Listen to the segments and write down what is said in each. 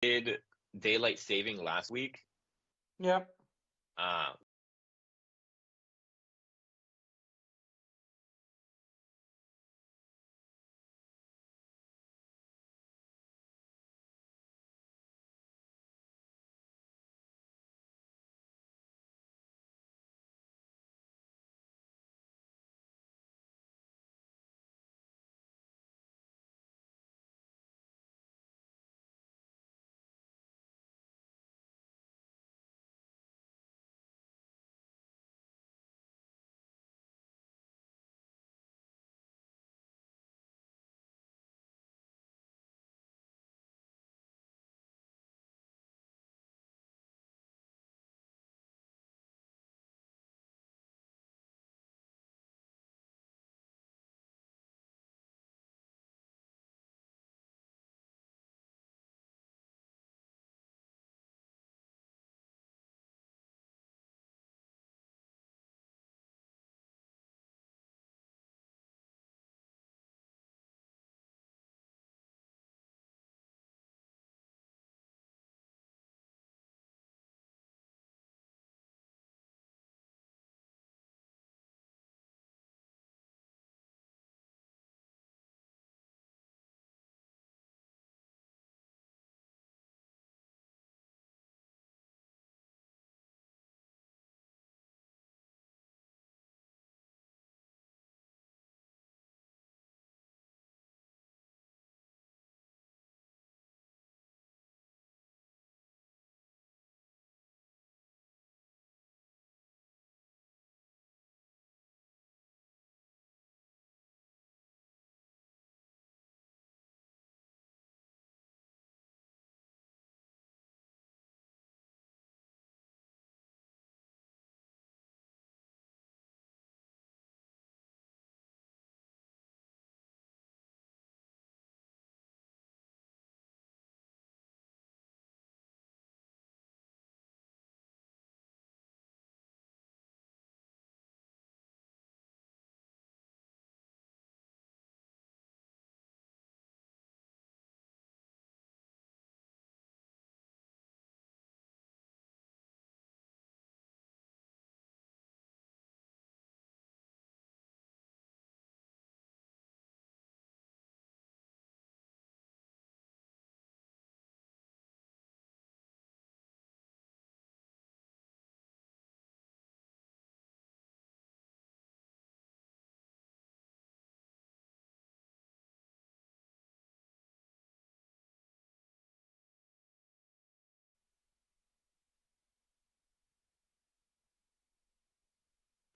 did daylight saving last week. Yep.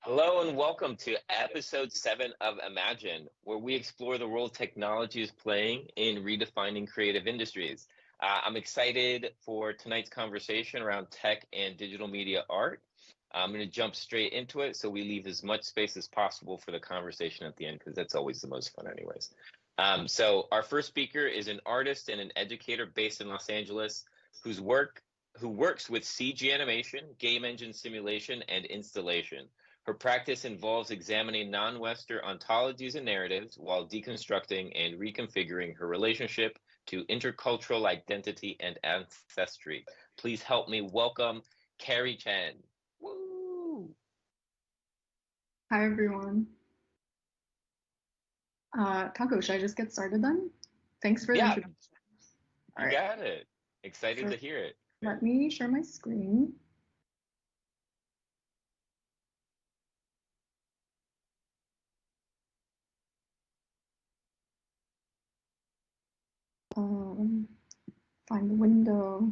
Hello and welcome to episode 7 of Imagine, where we explore the role technology is playing in redefining creative industries. I'm excited for tonight's conversation around tech and digital media art. I'm going to jump straight into it so we leave as much space as possible for the conversation at the end, because that's always the most fun anyways. So our first speaker is an artist and an educator based in Los Angeles who works with CG animation, game engine simulation, and installation. Her practice involves examining non-Western ontologies and narratives while deconstructing and reconfiguring her relationship to intercultural identity and ancestry. Please help me welcome Carrie Chen. Woo! Hi, everyone. Taco, should I just get started then? Thanks for the introduction. All right. Got it. Excited to hear it. Let me share my screen. Find the window.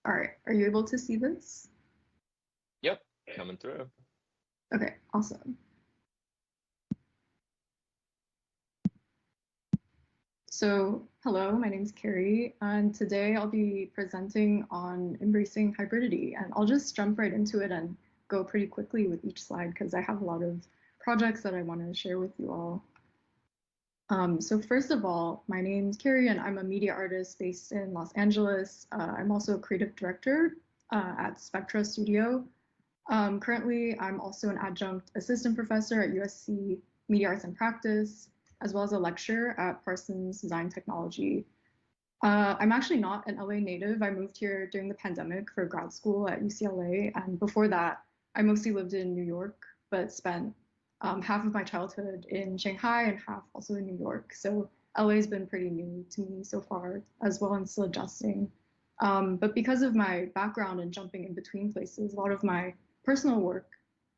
All right, are you able to see this? Yep, coming through. Okay, awesome. So, hello, my name is Carrie, and today I'll be presenting on embracing hybridity, and I'll just jump right into it and go pretty quickly with each slide because I have a lot of projects that I want to share with you all. So first of all, my name's Carrie and I'm a media artist based in Los Angeles. I'm also a creative director at Spectra Studio. Currently, I'm also an adjunct assistant professor at USC Media Arts and Practice. as well as a lecturer at Parsons Design Technology. I'm actually not an LA native. I moved here during the pandemic for grad school at UCLA. And before that, I mostly lived in New York, but spent half of my childhood in Shanghai and half also in New York. So LA has been pretty new to me so far as well and still adjusting. But because of my background in jumping in between places, a lot of my personal work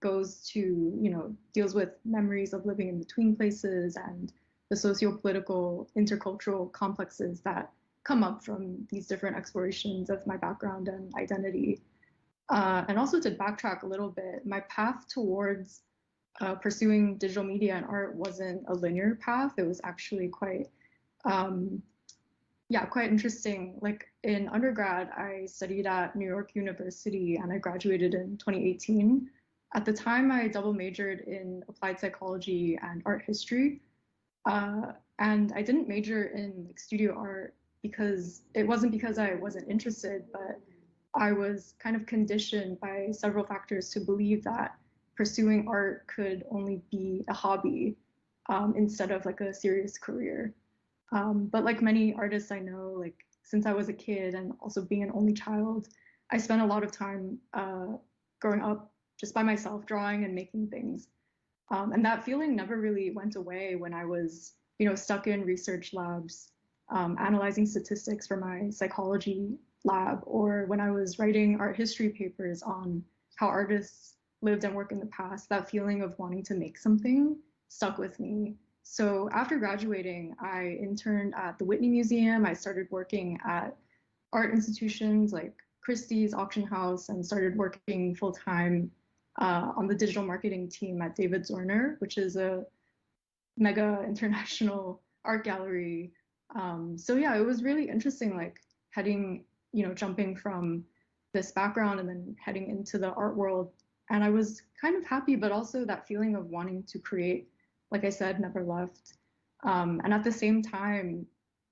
goes to, deals with memories of living in between places and the socio-political, intercultural complexes that come up from these different explorations of my background and identity. And also to backtrack a little bit, my path towards pursuing digital media and art wasn't a linear path. It was actually quite interesting. Like in undergrad, I studied at New York University and I graduated in 2018. At the time, I double majored in applied psychology and art history. And I didn't major in like studio art because it wasn't because I wasn't interested, but I was kind of conditioned by several factors to believe that pursuing art could only be a hobby instead of like a serious career. But like many artists I know, like since I was a kid and also being an only child, I spent a lot of time growing up just by myself, drawing and making things. And that feeling never really went away when I was, stuck in research labs, analyzing statistics for my psychology lab, or when I was writing art history papers on how artists lived and worked in the past. That feeling of wanting to make something stuck with me. So after graduating, I interned at the Whitney Museum. I started working at art institutions like Christie's Auction House and started working full time on the digital marketing team at David Zorner, which is a mega international art gallery. So yeah, it was really interesting, like heading, jumping from this background and then heading into the art world. And I was kind of happy, but also that feeling of wanting to create, like I said, never left. And at the same time,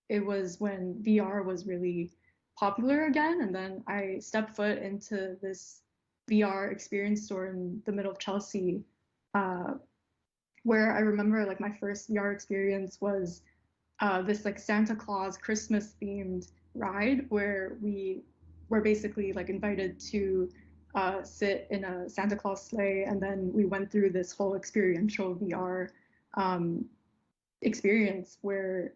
it was when VR was really popular again. And then I stepped foot into this VR experience store in the middle of Chelsea, where I remember like my first VR experience was this like Santa Claus Christmas themed ride where we were basically like invited to sit in a Santa Claus sleigh, and then we went through this whole experiential VR experience where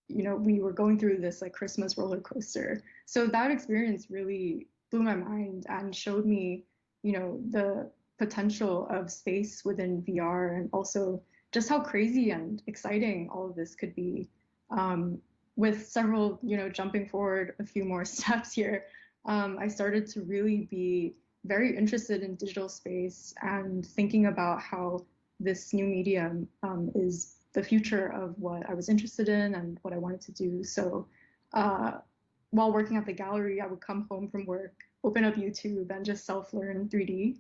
we were going through this like Christmas roller coaster. So that experience really blew my mind and showed me the potential of space within VR and also just how crazy and exciting all of this could be. With several, jumping forward a few more steps here, I started to really be very interested in digital space and thinking about how this new medium is the future of what I was interested in and what I wanted to do. So while working at the gallery, I would come home from work, open up YouTube and just self-learn 3D.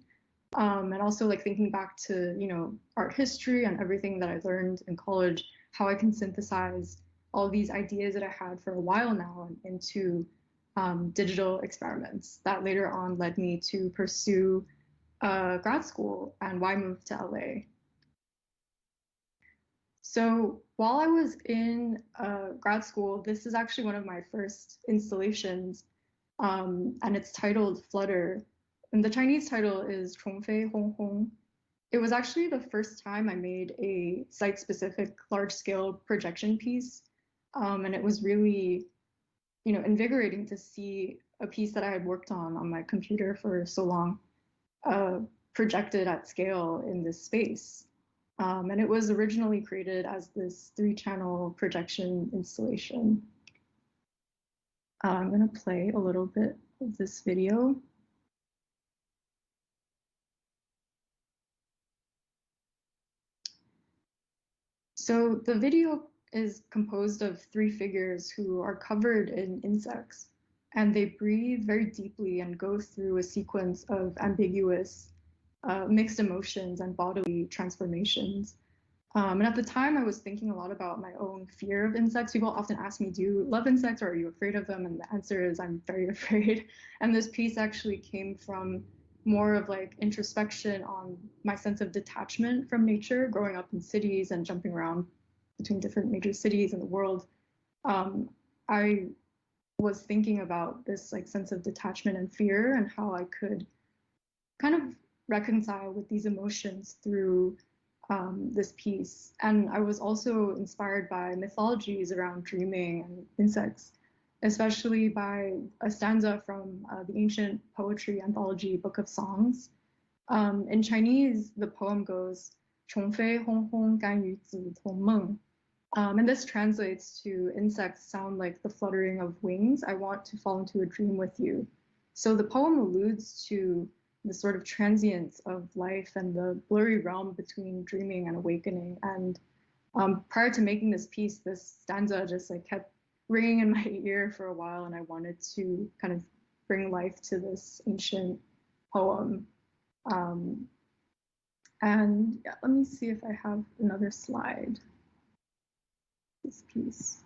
And also like thinking back to, art history and everything that I learned in college, how I can synthesize all these ideas that I had for a while now into digital experiments that later on led me to pursue grad school and why move to LA. So while I was in grad school, this is actually one of my first installations, and it's titled Flutter. And the Chinese title is 虫飞轰轰. It was actually the first time I made a site-specific large-scale projection piece, and it was really, invigorating to see a piece that I had worked on my computer for so long, projected at scale in this space. And it was originally created as this 3-channel projection installation. I'm going to play a little bit of this video. So the video is composed of 3 figures who are covered in insects, and they breathe very deeply and go through a sequence of ambiguous mixed emotions and bodily transformations. And at the time, I was thinking a lot about my own fear of insects. People often ask me, do you love insects or are you afraid of them? And the answer is I'm very afraid. And this piece actually came from more of like introspection on my sense of detachment from nature, growing up in cities and jumping around between different major cities in the world, I was thinking about this like sense of detachment and fear and how I could kind of reconcile with these emotions through this piece. And I was also inspired by mythologies around dreaming and insects, especially by a stanza from the ancient poetry anthology Book of Songs. In Chinese, the poem goes, 虫飞轰轰，甘与子同梦. And this translates to insects sound like the fluttering of wings. I want to fall into a dream with you. So the poem alludes to the sort of transience of life and the blurry realm between dreaming and awakening. And prior to making this piece, this stanza just like kept ringing in my ear for a while, and I wanted to kind of bring life to this ancient poem. And yeah, let me see if I have another slide. This piece.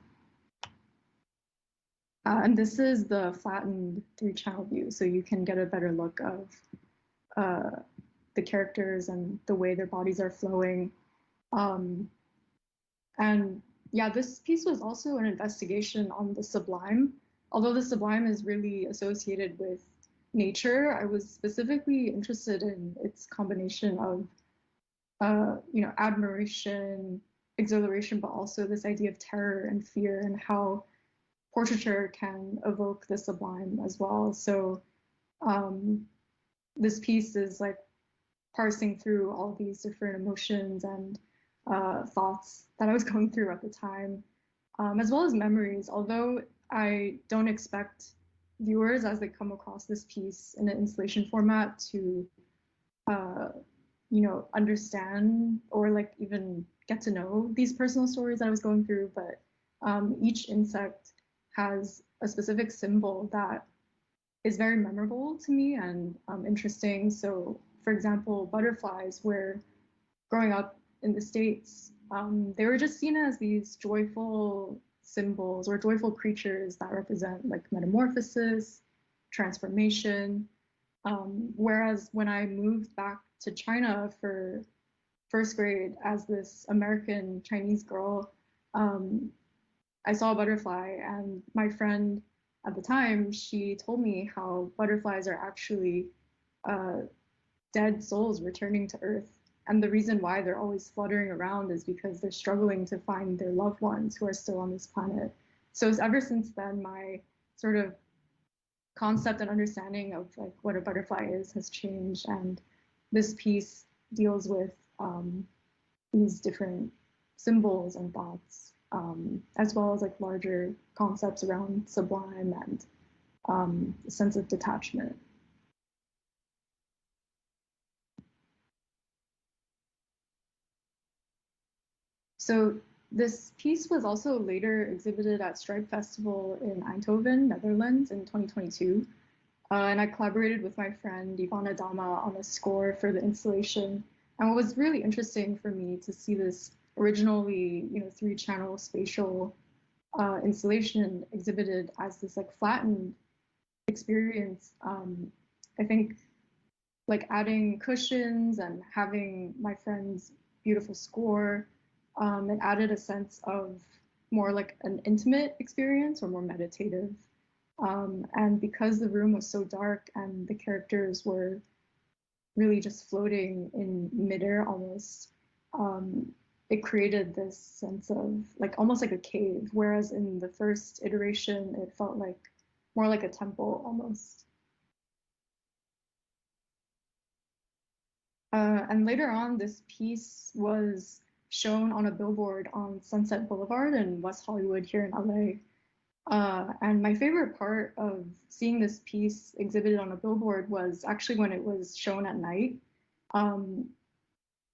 And this is the flattened 3-channel view, so you can get a better look of the characters and the way their bodies are flowing. And yeah, this piece was also an investigation on the sublime. Although the sublime is really associated with nature, I was specifically interested in its combination of admiration, exhilaration, but also this idea of terror and fear, and how portraiture can evoke the sublime as well. So this piece is like parsing through all these different emotions and thoughts that I was going through at the time, as well as memories. Although I don't expect viewers, as they come across this piece in an installation format, to understand or like even get to know these personal stories that I was going through, but each insect has a specific symbol that is very memorable to me and interesting. So, for example, butterflies, where growing up in the States, they were just seen as these joyful symbols or joyful creatures that represent like metamorphosis, transformation. Whereas when I moved back to China for first grade as this American Chinese girl, I saw a butterfly, and my friend at the time, she told me how butterflies are actually dead souls returning to Earth. And the reason why they're always fluttering around is because they're struggling to find their loved ones who are still on this planet. So ever since then, my sort of concept and understanding of like what a butterfly is has changed, and this piece deals with these different symbols and thoughts, as well as like larger concepts around sublime and a sense of detachment. So this piece was also later exhibited at Stripe Festival in Eindhoven, Netherlands in 2022. And I collaborated with my friend Ivana Dama on a score for the installation. And what was really interesting for me to see this originally, 3-channel spatial installation exhibited as this like flattened experience. I think like adding cushions and having my friend's beautiful score, it added a sense of more like an intimate experience or more meditative. And because the room was so dark and the characters were really just floating in midair almost, it created this sense of like almost like a cave, whereas in the first iteration, it felt like more like a temple almost. And later on, this piece was shown on a billboard on Sunset Boulevard in West Hollywood here in LA. And my favorite part of seeing this piece exhibited on a billboard was actually when it was shown at night.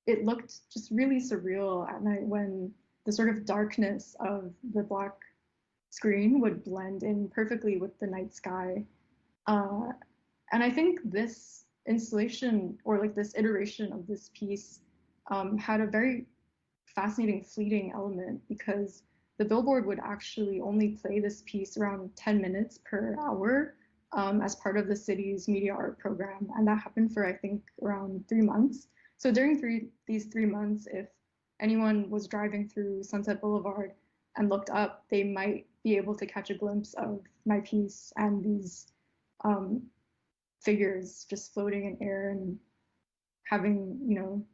It looked just really surreal at night when the sort of darkness of the black screen would blend in perfectly with the night sky. And I think this installation, or like this iteration of this piece, had a very fascinating fleeting element, because the billboard would actually only play this piece around 10 minutes per hour as part of the city's media art program. And that happened for, I think, around 3 months. So during these 3 months, if anyone was driving through Sunset Boulevard and looked up, they might be able to catch a glimpse of my piece and these figures just floating in air and having,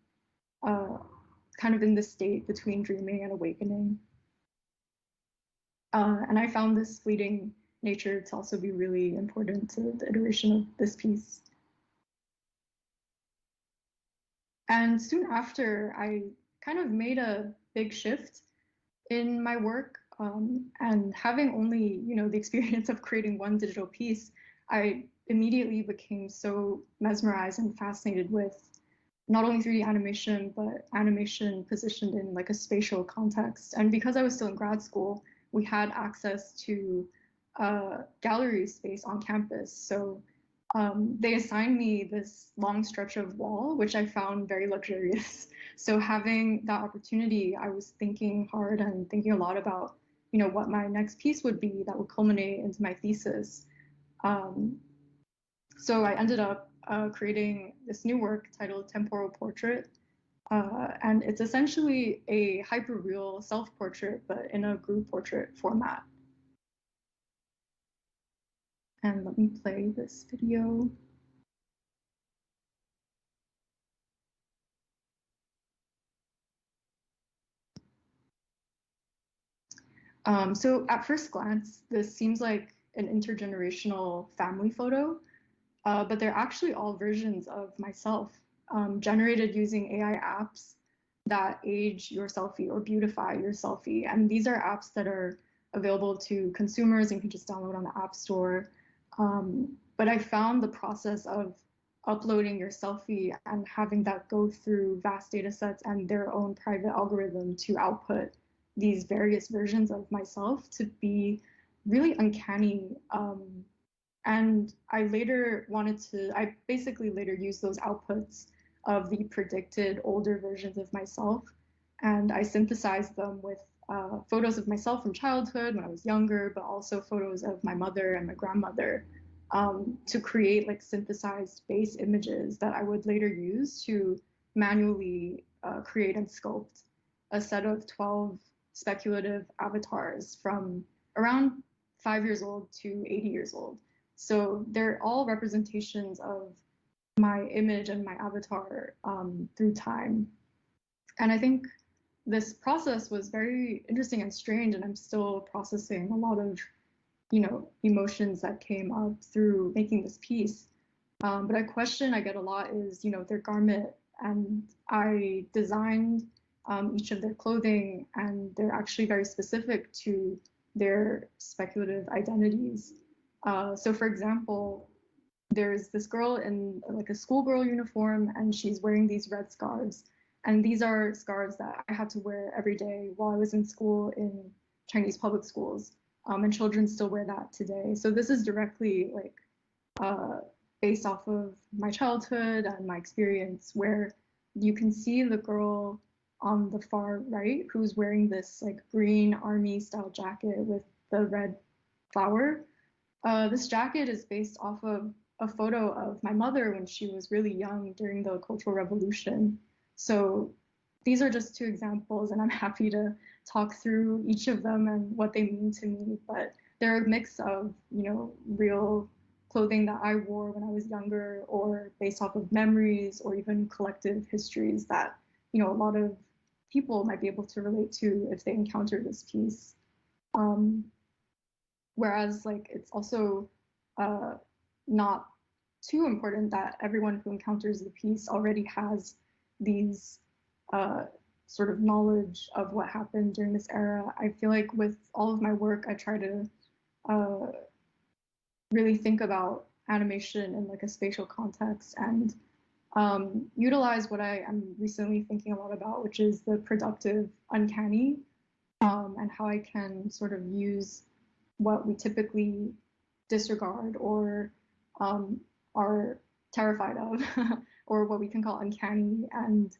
kind of in this state between dreaming and awakening. And I found this fleeting nature to also be really important to the iteration of this piece. And soon after, I kind of made a big shift in my work. And having only, the experience of creating one digital piece, I immediately became so mesmerized and fascinated with not only 3D animation, but animation positioned in like a spatial context. And because I was still in grad school, we had access to gallery space on campus. So they assigned me this long stretch of wall, which I found very luxurious. So having that opportunity, I was thinking hard and thinking a lot about, what my next piece would be that would culminate into my thesis. So I ended up creating this new work titled Temporal Portrait. And it's essentially a hyperreal self-portrait, but in a group portrait format. And let me play this video. So at first glance, this seems like an intergenerational family photo, but they're actually all versions of myself, generated using AI apps that age your selfie or beautify your selfie. And these are apps that are available to consumers and you can just download on the App Store. But I found the process of uploading your selfie and having that go through vast data sets and their own private algorithm to output these various versions of myself to be really uncanny. And I basically later used those outputs of the predicted older versions of myself, and I synthesized them with photos of myself from childhood when I was younger, but also photos of my mother and my grandmother, to create like synthesized base images that I would later use to manually create and sculpt a set of 12 speculative avatars from around 5 years old to 80 years old. So they're all representations of my image and my avatar through time. And I think this process was very interesting and strange, and I'm still processing a lot of, emotions that came up through making this piece. But a question I get a lot is, their garment, and I designed each of their clothing, and they're actually very specific to their speculative identities. So for example, there's this girl in like a schoolgirl uniform and she's wearing these red scarves. And these are scarves that I had to wear every day while I was in school in Chinese public schools. And children still wear that today. So this is directly like based off of my childhood and my experience, where you can see the girl on the far right who's wearing this like green army style jacket with the red flower. This jacket is based off of a photo of my mother when she was really young during the Cultural Revolution. So these are just two examples, and I'm happy to talk through each of them and what they mean to me. But they're a mix of, real clothing that I wore when I was younger, or based off of memories, or even collective histories that, a lot of people might be able to relate to if they encounter this piece. Whereas like it's also not too important that everyone who encounters the piece already has these sort of knowledge of what happened during this era. I feel like with all of my work, I try to really think about animation in like a spatial context and utilize what I am recently thinking a lot about, which is the productive uncanny, and how I can sort of use what we typically disregard or are terrified of, or what we can call uncanny, and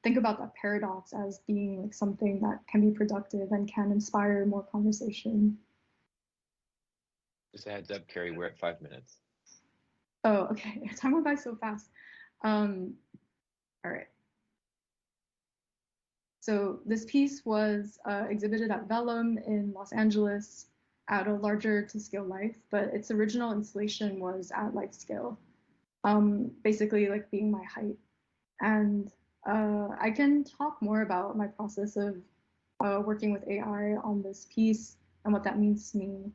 think about that paradox as being like something that can be productive and can inspire more conversation. Just a heads up, Carrie, we're at 5 minutes. Oh, okay. Time went by so fast. All right. So this piece was exhibited at Vellum in Los Angeles at a larger to scale life, but its original installation was at life scale, basically like being my height. And I can talk more about my process of working with AI on this piece and what that means to me.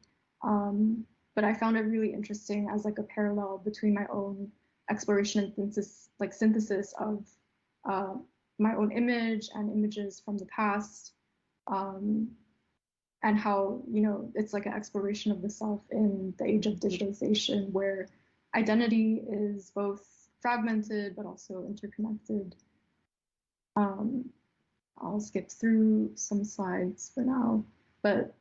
But I found it really interesting as like a parallel between my own exploration and synthesis of my own image and images from the past, and how, you know, it's like an exploration of the self in the age of digitalization, where identity is both fragmented but also interconnected. I'll skip through some slides for now, but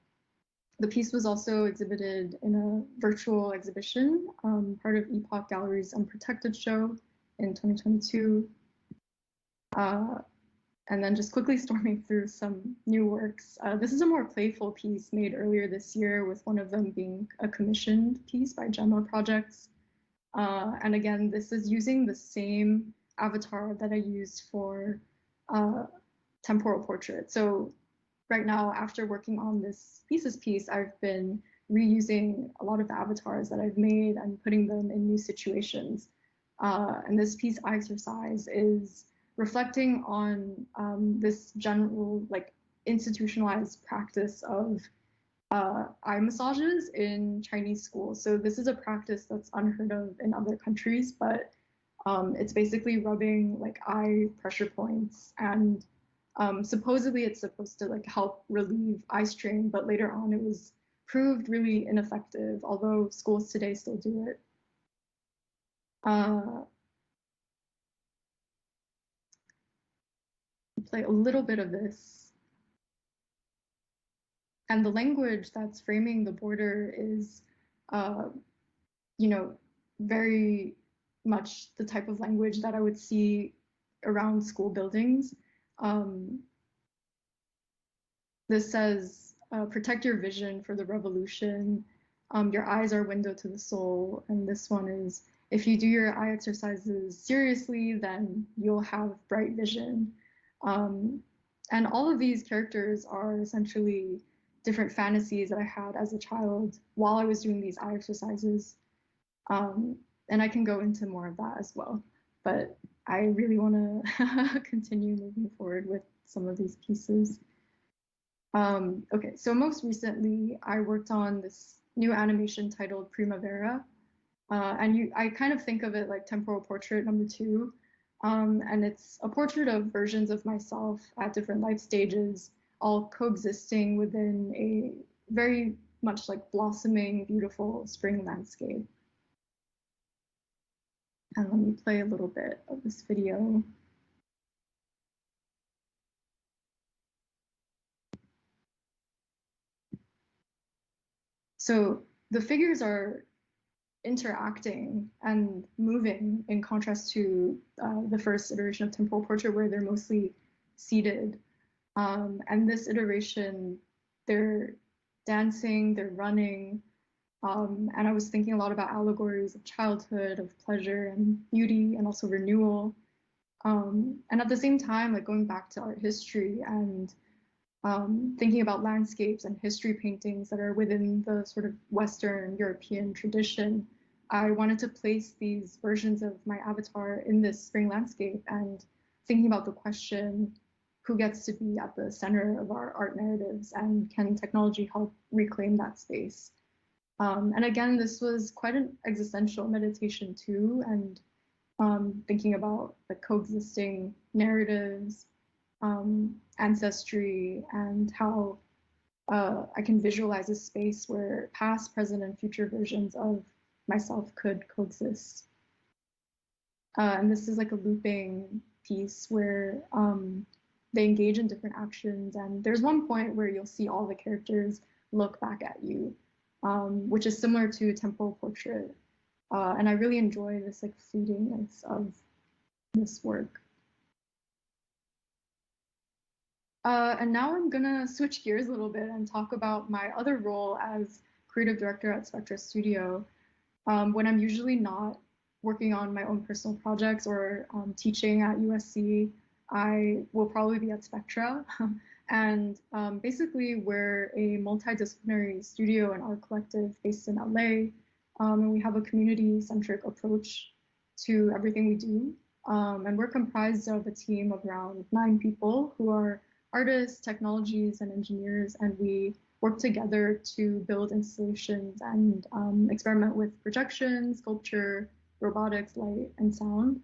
the piece was also exhibited in a virtual exhibition, part of Epoch Gallery's Unprotected show in 2022. And then just quickly storming through some new works. This is a more playful piece made earlier this year, with one of them being a commissioned piece by Gemma Projects. And again, this is using the same avatar that I used for temporal portrait. So right now, after working on this thesis piece, I've been reusing a lot of the avatars that I've made and putting them in new situations. And this piece, Eye Exercise, is reflecting on this general, like, institutionalized practice of eye massages in Chinese schools. So this is a practice that's unheard of in other countries, but it's basically rubbing like eye pressure points, and supposedly it's supposed to like help relieve eye strain, but later on it was proved really ineffective, although schools today still do it. Play a little bit of this. And the language that's framing the border is, you know, very much the type of language that I would see around school buildings. This says, protect your vision for the revolution. Your eyes are window to the soul. And this one is, if you do your eye exercises seriously, then you'll have bright vision. And all of these characters are essentially different fantasies that I had as a child while I was doing these eye exercises. And I can go into more of that as well. But I really want to continue moving forward with some of these pieces. Okay, so most recently, I worked on this new animation titled Primavera. And I kind of think of it like temporal portrait #2. And it's a portrait of versions of myself at different life stages, all coexisting within a very much like blossoming, beautiful spring landscape. And let me play a little bit of this video. So the figures are interacting and moving in contrast to the first iteration of temporal portrait, where they're mostly seated. And this iteration, they're dancing, they're running. And I was thinking a lot about allegories of childhood, of pleasure and beauty, and also renewal. And at the same time, like going back to art history and thinking about landscapes and history paintings that are within the sort of Western European tradition, I wanted to place these versions of my avatar in this spring landscape, and thinking about the question, who gets to be at the center of our art narratives, and can technology help reclaim that space? And again, this was quite an existential meditation too, and thinking about the coexisting narratives, ancestry, and how I can visualize a space where past, present, and future versions of myself could coexist. And this is like a looping piece where they engage in different actions, and there's one point where you'll see all the characters look back at you, which is similar to temporal portrait. And I really enjoy this like fleetingness of this work. And now I'm gonna switch gears a little bit and talk about my other role as creative director at Spectra Studio, when I'm usually not working on my own personal projects or teaching at USC. I will probably be at Spectra. And basically, we're a multidisciplinary studio and art collective based in LA. And we have a community-centric approach to everything we do. And we're comprised of a team of around 9 people who are artists, technologies, and engineers. And we work together to build installations and experiment with projection, sculpture, robotics, light, and sound.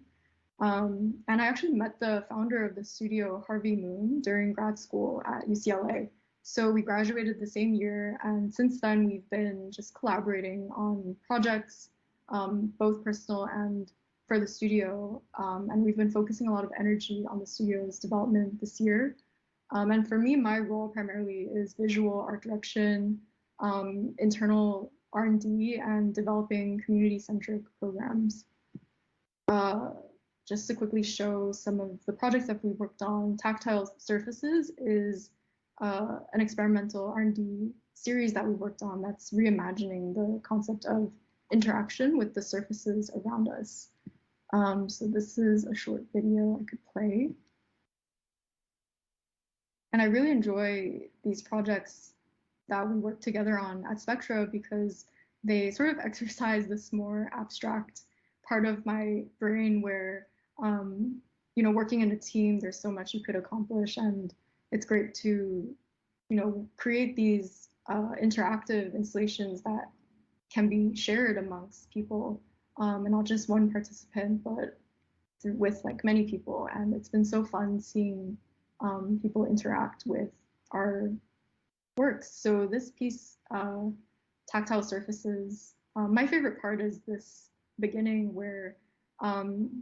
And I actually met the founder of the studio, Harvey Moon, during grad school at UCLA. So we graduated the same year, and since then we've been just collaborating on projects, both personal and for the studio. And we've been focusing a lot of energy on the studio's development this year. And for me, my role primarily is visual art direction, internal R&D, and developing community-centric programs. Just to quickly show some of the projects that we worked on, Tactile Surfaces is an experimental R&D series that we worked on that's reimagining the concept of interaction with the surfaces around us. So this is a short video I could play. And I really enjoy these projects that we work together on at Spectra because they sort of exercise this more abstract part of my brain where, you know, working in a team, there's so much you could accomplish, and it's great to, you know, create these interactive installations that can be shared amongst people, and not just one participant, but with like many people. And it's been so fun seeing people interact with our works. So this piece, Tactile Surfaces, my favorite part is this beginning where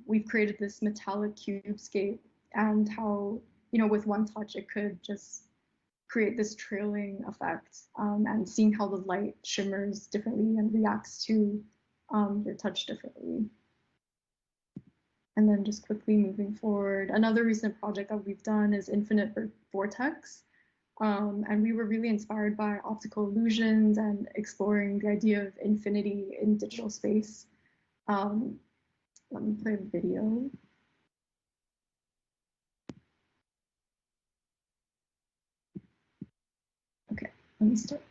we've created this metallic cubescape, and how, you know, with one touch it could just create this trailing effect, and seeing how the light shimmers differently and reacts to your touch differently. And then just quickly moving forward, another recent project that we've done is Infinite Vortex. And we were really inspired by optical illusions and exploring the idea of infinity in digital space. Let me play a video. Okay, let me start.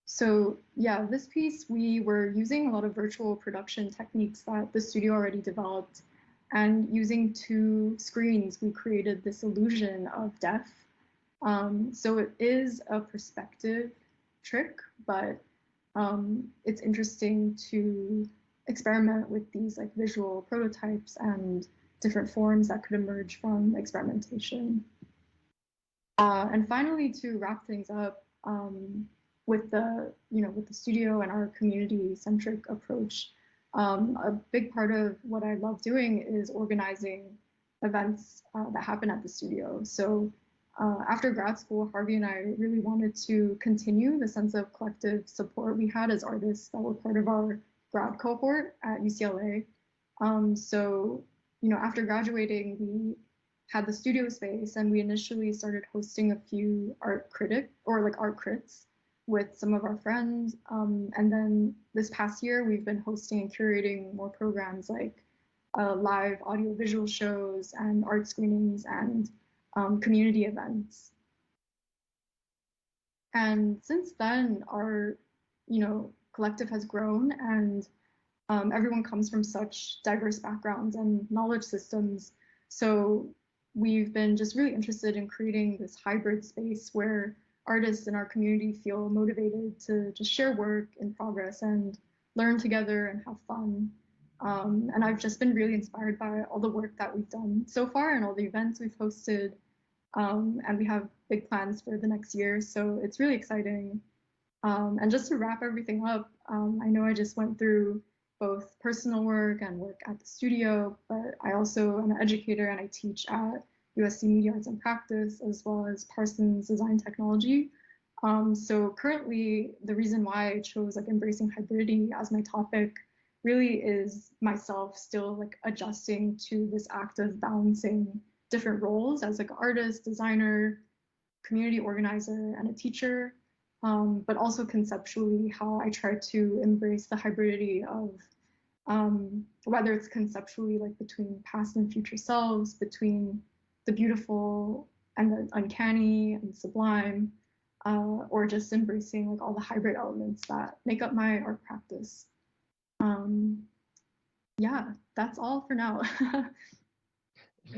So yeah, this piece, we were using a lot of virtual production techniques that the studio already developed. And using 2 screens, we created this illusion of death. So it is a perspective trick, but it's interesting to experiment with these like visual prototypes and different forms that could emerge from experimentation. And finally, to wrap things up, with the, you know, with the studio and our community-centric approach, a big part of what I love doing is organizing events that happen at the studio. So after grad school, Harvey and I really wanted to continue the sense of collective support we had as artists that were part of our grad cohort at UCLA. So, you know, after graduating, we had the studio space, and we initially started hosting a few art crits with some of our friends. And then this past year, we've been hosting and curating more programs like live audio-visual shows and art screenings and community events. And since then, our, you know, collective has grown, and everyone comes from such diverse backgrounds and knowledge systems. So we've been just really interested in creating this hybrid space where artists in our community feel motivated to just share work in progress and learn together and have fun. And I've just been really inspired by all the work that we've done so far and all the events we've hosted. And we have big plans for the next year, so it's really exciting. And just to wrap everything up, I know I just went through both personal work and work at the studio, but I also am an educator and I teach at USC Media Arts and Practice, as well as Parsons Design Technology. So currently, the reason why I chose like embracing hybridity as my topic really is myself still like adjusting to this act of balancing different roles as like an artist, designer, community organizer, and a teacher, but also conceptually how I try to embrace the hybridity of whether it's conceptually like between past and future selves, between the beautiful and the uncanny and sublime, or just embracing like all the hybrid elements that make up my art practice. Yeah, that's all for now.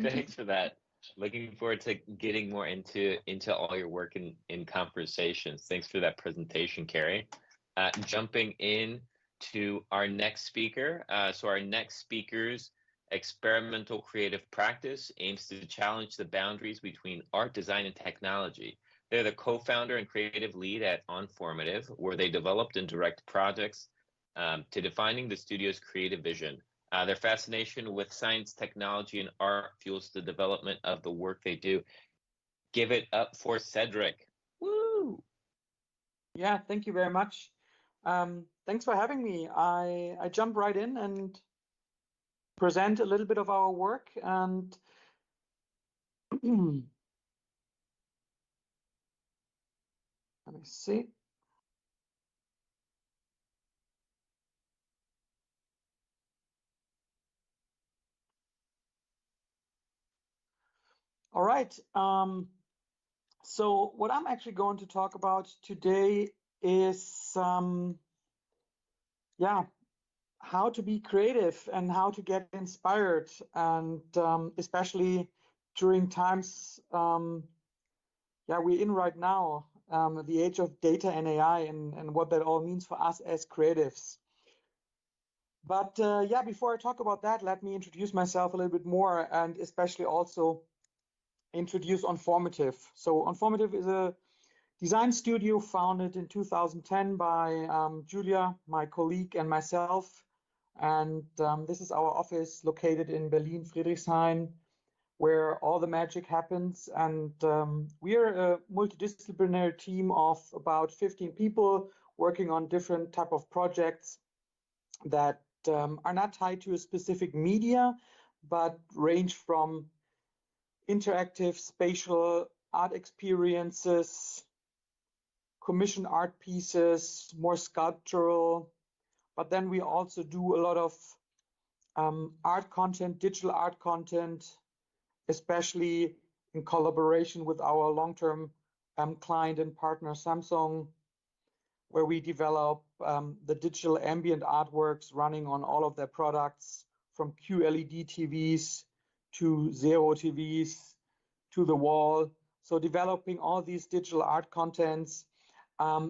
Thanks for that. Looking forward to getting more into all your work in conversations. Thanks for that presentation, Carrie. Jumping in to our next speaker. So our next speaker's experimental creative practice aims to challenge the boundaries between art, design, and technology. They're the co-founder and creative lead at Onformative, where they developed and direct projects to defining the studio's creative vision. Their fascination with science, technology, and art fuels the development of the work they do. Give it up for Cedric. Woo! Yeah, thank you very much. Thanks for having me. I jump right in and present a little bit of our work. And let me see. All right. So what I'm actually going to talk about today is, how to be creative and how to get inspired, and especially during times, we're in right now, the age of data and AI, and what that all means for us as creatives. But before I talk about that, let me introduce myself a little bit more, and especially also introduce Onformative. So Onformative is a design studio founded in 2010 by Julia, my colleague, and myself. And this is our office located in Berlin, Friedrichshain, where all the magic happens. And we are a multidisciplinary team of about 15 people working on different type of projects that are not tied to a specific media, but range from interactive spatial art experiences, commission art pieces, more sculptural. But then we also do a lot of art content, digital art content, especially in collaboration with our long-term client and partner Samsung, where we develop the digital ambient artworks running on all of their products, from QLED TVs to Zero TVs to the wall. So developing all these digital art contents,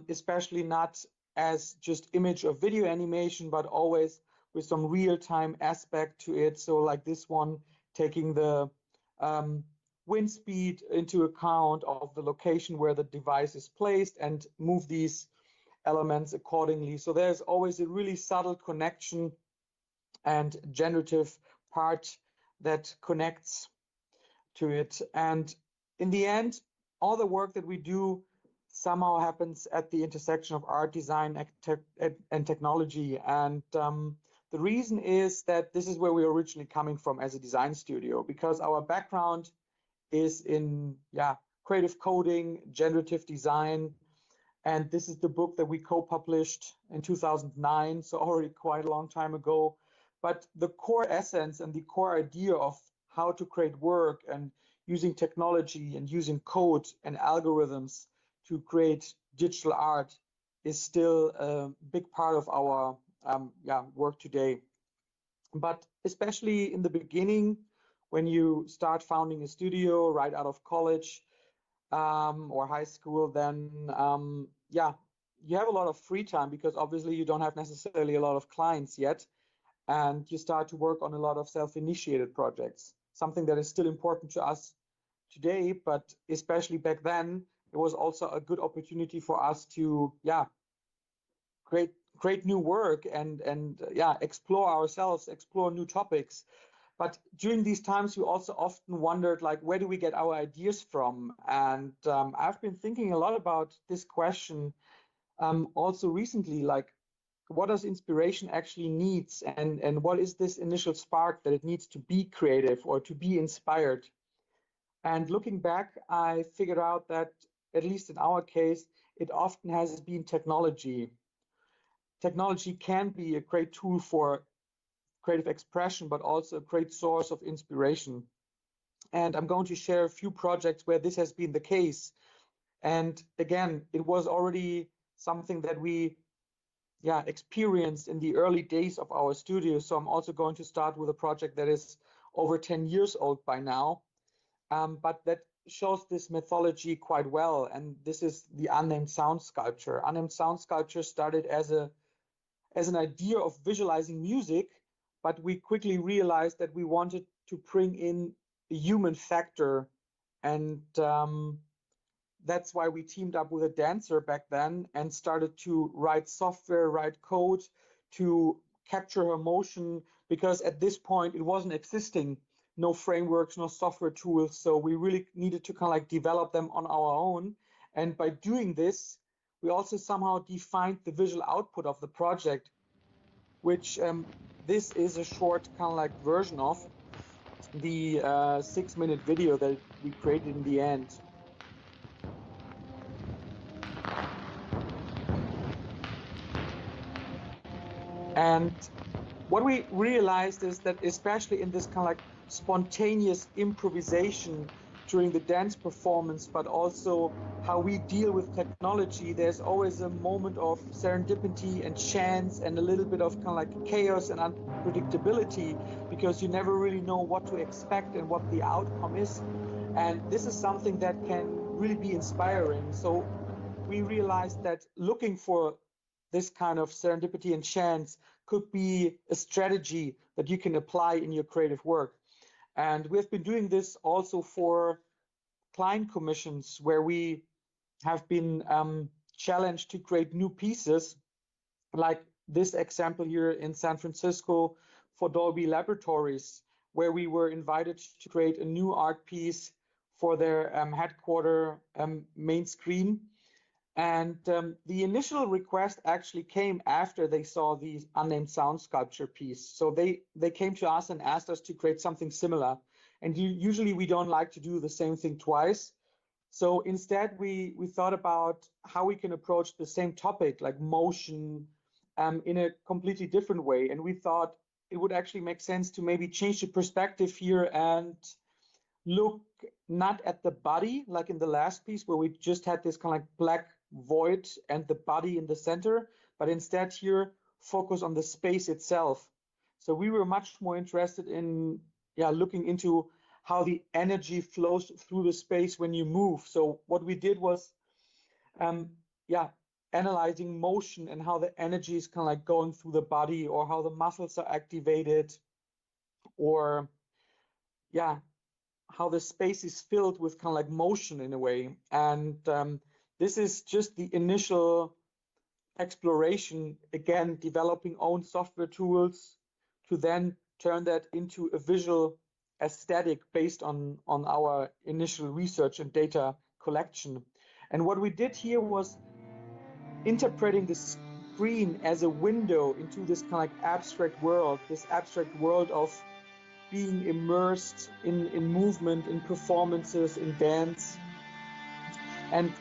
especially not as just image or video animation, but always with some real-time aspect to it. So like this one, taking the wind speed into account of the location where the device is placed and move these elements accordingly. So there's always a really subtle connection and generative part that connects to it. And in the end, all the work that we do somehow happens at the intersection of art, design, and technology. And the reason is that this is where we're originally coming from as a design studio, because our background is in creative coding, generative design. And this is the book that we co-published in 2009, so already quite a long time ago. But the core essence and the core idea of how to create work and using technology and using code and algorithms to create digital art is still a big part of our work today. But especially in the beginning, when you start founding a studio right out of college or high school, then you have a lot of free time, because obviously you don't have necessarily a lot of clients yet, and you start to work on a lot of self-initiated projects, something that is still important to us today, but especially back then, it was also a good opportunity for us to create new work and explore ourselves, explore new topics. But during these times, we also often wondered, like, where do we get our ideas from? And I've been thinking a lot about this question also recently, like, what does inspiration actually needs, and what is this initial spark that it needs to be creative or to be inspired? And looking back, I figured out that, at least in our case, it often has been technology. Technology can be a great tool for creative expression, but also a great source of inspiration. And I'm going to share a few projects where this has been the case. And again, it was already something that we experienced in the early days of our studio. So I'm also going to start with a project that is over 10 years old by now, but that shows this mythology quite well. And this is the unnamed sound sculpture. Unnamed sound sculpture started as an idea of visualizing music, but we quickly realized that we wanted to bring in a human factor, and that's why we teamed up with a dancer back then and started to write software, write code to capture her motion, because at this point it wasn't existing, no frameworks, no software tools. So we really needed to kind of like develop them on our own. And by doing this, we also somehow defined the visual output of the project, which this is a short kind of like version of the 6-minute video that we created in the end. And what we realized is that, especially in this kind of like spontaneous improvisation during the dance performance, but also how we deal with technology, there's always a moment of serendipity and chance and a little bit of kind of like chaos and unpredictability, because you never really know what to expect and what the outcome is. And this is something that can really be inspiring. So we realized that looking for this kind of serendipity and chance could be a strategy that you can apply in your creative work. And we have been doing this also for client commissions, where we have been challenged to create new pieces, like this example here in San Francisco for Dolby Laboratories, where we were invited to create a new art piece for their headquarter main screen. And the initial request actually came after they saw the unnamed sound sculpture piece. So they came to us and asked us to create something similar. And usually we don't like to do the same thing twice. So instead, we thought about how we can approach the same topic, like motion, in a completely different way. And we thought it would actually make sense to maybe change the perspective here and look not at the body, like in the last piece where we just had this kind of like black void and the body in the center, but instead here focus on the space itself. So we were much more interested in looking into how the energy flows through the space when you move. So what we did was analyzing motion and how the energy is kind of like going through the body, or how the muscles are activated, or how the space is filled with kind of like motion in a way. And this is just the initial exploration, again, developing own software tools to then turn that into a visual aesthetic based on our initial research and data collection. And what we did here was interpreting the screen as a window into this kind of like abstract world, this abstract world of being immersed in movement, in performances, in dance. And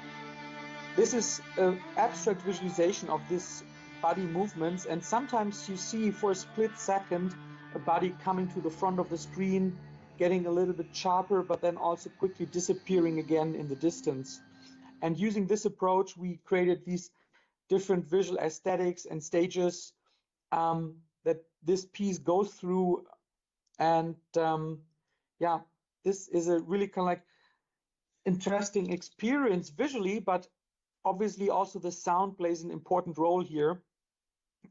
this is an abstract visualization of this body movements. And sometimes you see for a split second a body coming to the front of the screen, getting a little bit sharper, but then also quickly disappearing again in the distance. And using this approach, we created these different visual aesthetics and stages that this piece goes through. And this is a really kind of like interesting experience visually, but obviously also the sound plays an important role here.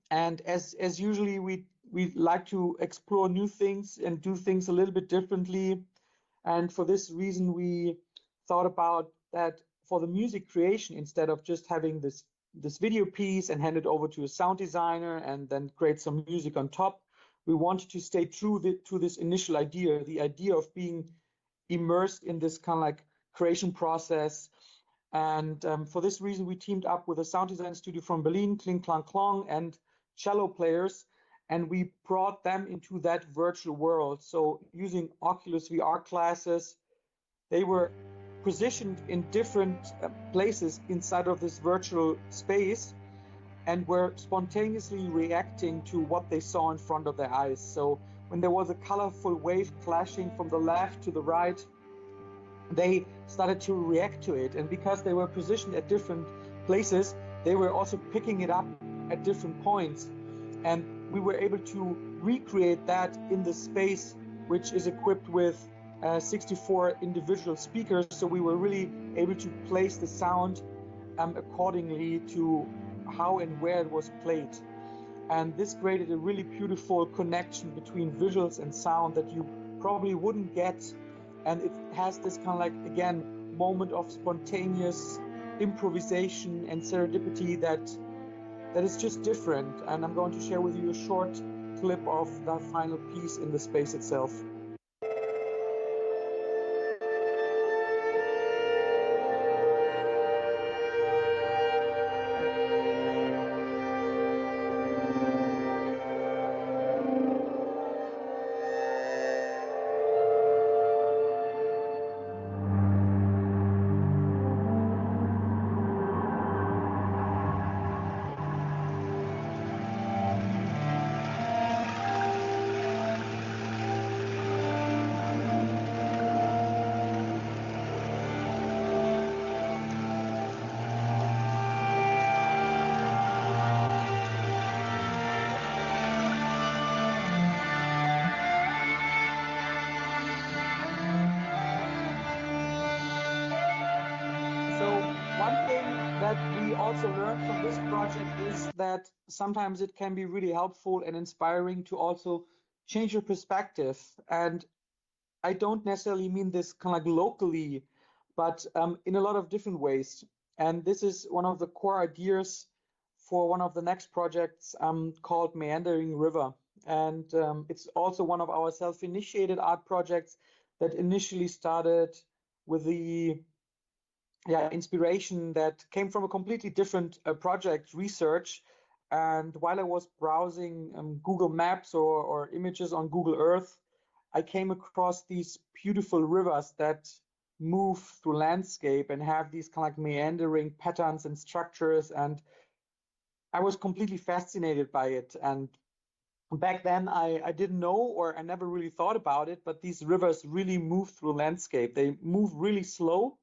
And as usually we like to explore new things and do things a little bit differently. And for this reason, we thought about that for the music creation, instead of just having this video piece and hand it over to a sound designer and then create some music on top, we wanted to stay true to this initial idea, the idea of being immersed in this kind of like creation process. And for this reason, we teamed up with a sound design studio from Berlin, Kling Klang Klong, and cello players, and we brought them into that virtual world. So using Oculus VR glasses, they were positioned in different places inside of this virtual space. and were spontaneously reacting to what they saw in front of their eyes. So when there was a colorful wave flashing from the left to the right, they started to react to it. And because they were positioned at different places, they were also picking it up at different points. And we were able to recreate that in the space, which is equipped with 64 individual speakers. So we were really able to place the sound accordingly to how and where it was played. And this created a really beautiful connection between visuals and sound that you probably wouldn't get. And it has this kind of like, again, moment of spontaneous improvisation and serendipity that is just different. And I'm going to share with you a short clip of that final piece in the space itself. One thing that we also learned from this project is that sometimes it can be really helpful and inspiring to also change your perspective. And I don't necessarily mean this kind of like locally, but in a lot of different ways. And this is one of the core ideas for one of the next projects called Meandering River. And it's also one of our self-initiated art projects that initially started with the inspiration that came from a completely different project research. And while I was browsing Google Maps or images on Google Earth, I came across these beautiful rivers that move through landscape and have these kind of like meandering patterns and structures. And I was completely fascinated by it. And back then I didn't know, or I never really thought about it, but these rivers really move through landscape. They move really slow.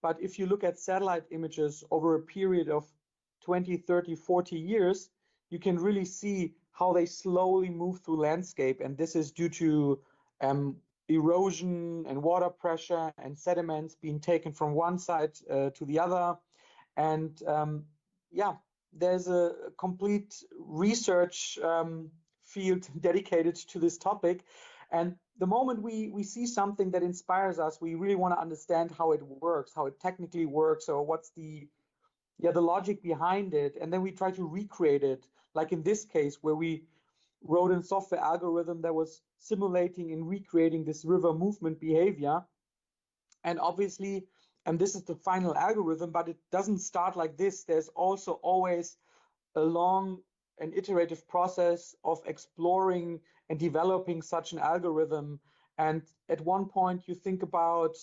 But if you look at satellite images over a period of 20, 30, 40 years, you can really see how they slowly move through landscape. And this is due to erosion and water pressure and sediments being taken from one side to the other. And there's a complete research field dedicated to this topic. And the moment we see something that inspires us, we really want to understand how it works, how it technically works, or what's the logic behind it. And then we try to recreate it, like in this case, where we wrote a software algorithm that was simulating and recreating this river movement behavior. And obviously, and this is the final algorithm, but it doesn't start like this. There's also always a long and iterative process of exploring and developing such an algorithm. And at one point you think about,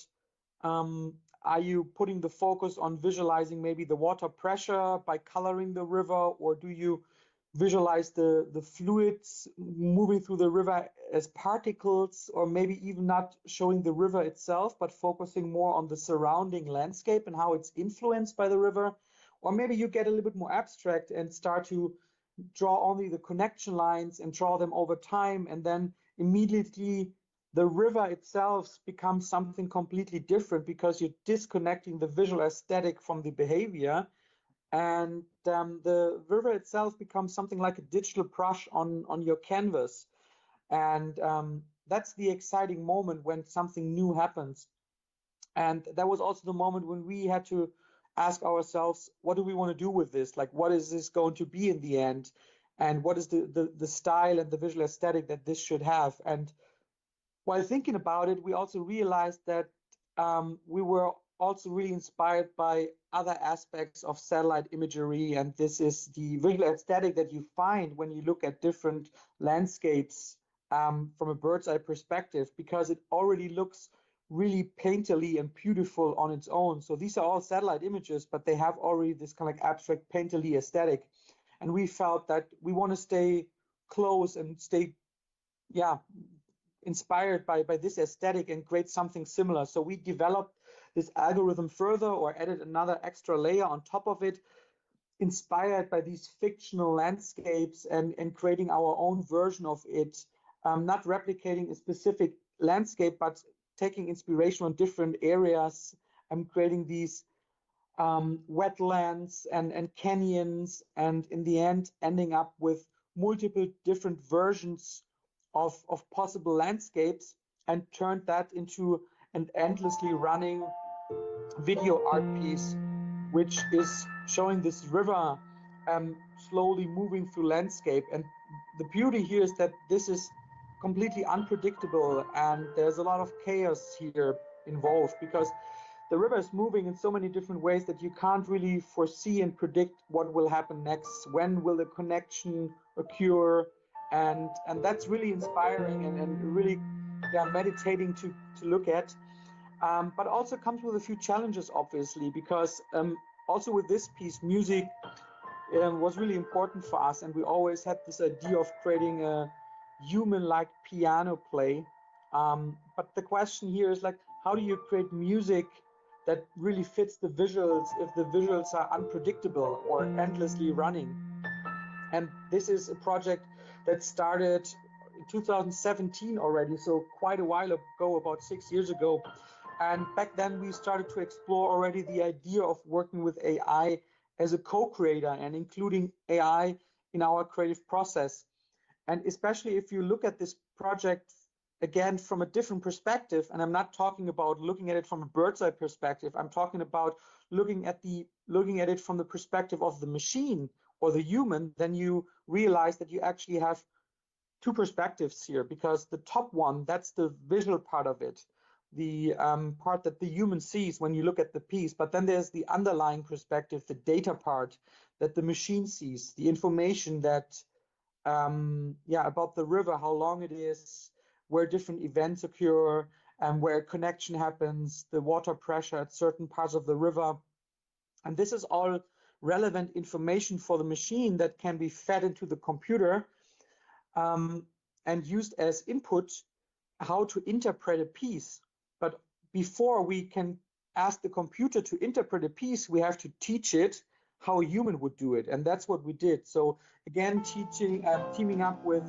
are you putting the focus on visualizing maybe the water pressure by coloring the river, or do you visualize the fluids moving through the river as particles, or maybe even not showing the river itself, but focusing more on the surrounding landscape and how it's influenced by the river? Or maybe you get a little bit more abstract and start to draw only the connection lines and draw them over time, and then immediately the river itself becomes something completely different because you're disconnecting the visual aesthetic from the behavior, and the river itself becomes something like a digital brush on your canvas. And that's the exciting moment when something new happens. And that was also the moment when we had to ask ourselves, what do we want to do with this? Like, what is this going to be in the end? And what is the style and the visual aesthetic that this should have? And while thinking about it, we also realized that we were also really inspired by other aspects of satellite imagery. And this is the visual aesthetic that you find when you look at different landscapes from a bird's eye perspective, because it already looks really painterly and beautiful on its own. So these are all satellite images, but they have already this kind of like abstract painterly aesthetic. and we felt that we want to stay close and stay, inspired by this aesthetic and create something similar. So we developed this algorithm further, or added another extra layer on top of it, inspired by these fictional landscapes, and creating our own version of it, not replicating a specific landscape, but taking inspiration on different areas and creating these wetlands and canyons, and in the end ending up with multiple different versions of possible landscapes, and turned that into an endlessly running video art piece, which is showing this river slowly moving through landscape. And the beauty here is that this is completely unpredictable, and there's a lot of chaos here involved, because the river is moving in so many different ways that you can't really foresee and predict what will happen next, when will the connection occur, and that's really inspiring and really meditating to look at. But also comes with a few challenges, obviously, because also with this piece, music was really important for us, and we always had this idea of creating a human-like piano play. But the question here is, like, how do you create music that really fits the visuals if the visuals are unpredictable or endlessly running? And this is a project that started in 2017 already, so quite a while ago, about 6 years ago. And back then we started to explore already the idea of working with AI as a co-creator and including AI in our creative process. And especially if you look at this project again from a different perspective, and I'm not talking about looking at it from a bird's eye perspective, I'm talking about looking at it from the perspective of the machine or the human, then you realize that you actually have two perspectives here, because the top one, that's the visual part of it, the part that the human sees when you look at the piece. But then there's the underlying perspective, the data part that the machine sees, the information that about the river, how long it is, where different events occur, and where a connection happens, the water pressure at certain parts of the river. And this is all relevant information for the machine that can be fed into the computer and used as input how to interpret a piece. But before we can ask the computer to interpret a piece, we have to teach it how a human would do it, and that's what we did. So again, teaming up with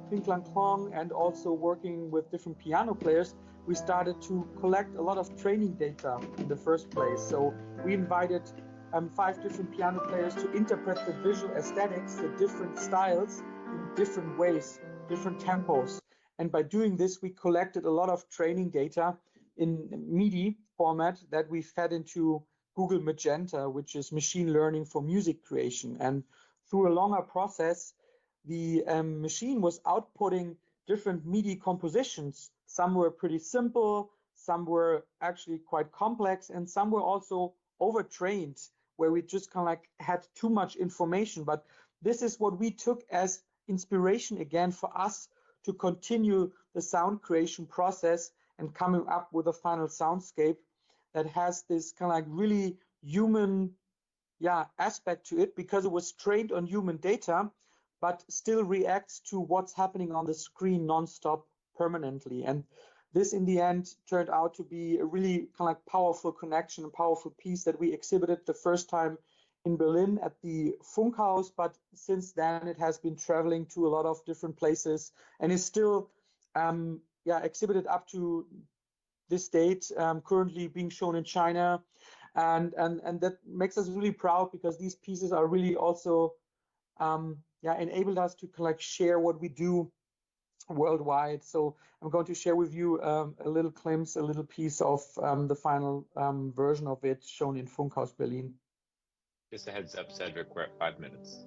Kling Klang Kong, and also working with different piano players, we started to collect a lot of training data in the first place. So we invited 5 different piano players to interpret the visual aesthetics, the different styles in different ways, different tempos. And by doing this, we collected a lot of training data in MIDI format that we fed into Google Magenta, which is machine learning for music creation. And through a longer process, the machine was outputting different MIDI compositions. Some were pretty simple, some were actually quite complex, and some were also overtrained, where we just kind of like had too much information. But this is what we took as inspiration again for us to continue the sound creation process and coming up with a final soundscape that has this kind of like really human aspect to it, because it was trained on human data, but still reacts to what's happening on the screen nonstop permanently. And this in the end turned out to be a really kind of like powerful connection, a powerful piece that we exhibited the first time in Berlin at the Funkhaus, but since then it has been traveling to a lot of different places and is still exhibited up to this date, currently being shown in China. And that makes us really proud, because these pieces are really also enabled us to like share what we do worldwide. So I'm going to share with you a little glimpse, a little piece of the final version of it shown in Funkhaus Berlin. Just a heads up, Cedric, we're at 5 minutes.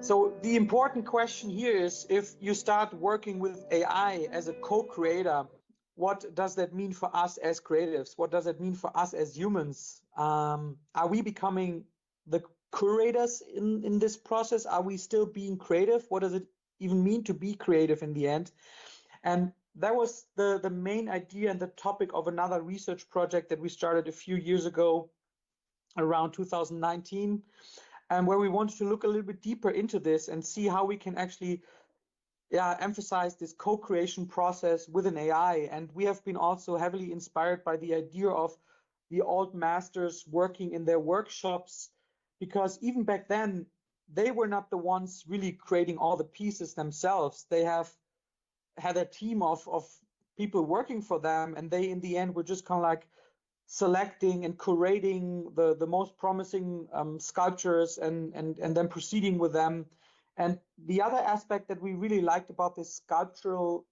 So the important question here is, if you start working with AI as a co-creator, what does that mean for us as creatives? What does it mean for us as humans? Are we becoming the curators in this process? Are we still being creative? What does it even mean to be creative in the end? And that was the main idea and the topic of another research project that we started a few years ago, around 2019, and where we wanted to look a little bit deeper into this and see how we can actually emphasize this co-creation process with an AI. And we have been also heavily inspired by the idea of the old masters working in their workshops, because even back then, they were not the ones really creating all the pieces themselves. They have had a team of people working for them, and they in the end were just kind of like selecting and curating the most promising sculptures and then proceeding with them. And the other aspect that we really liked about this sculptural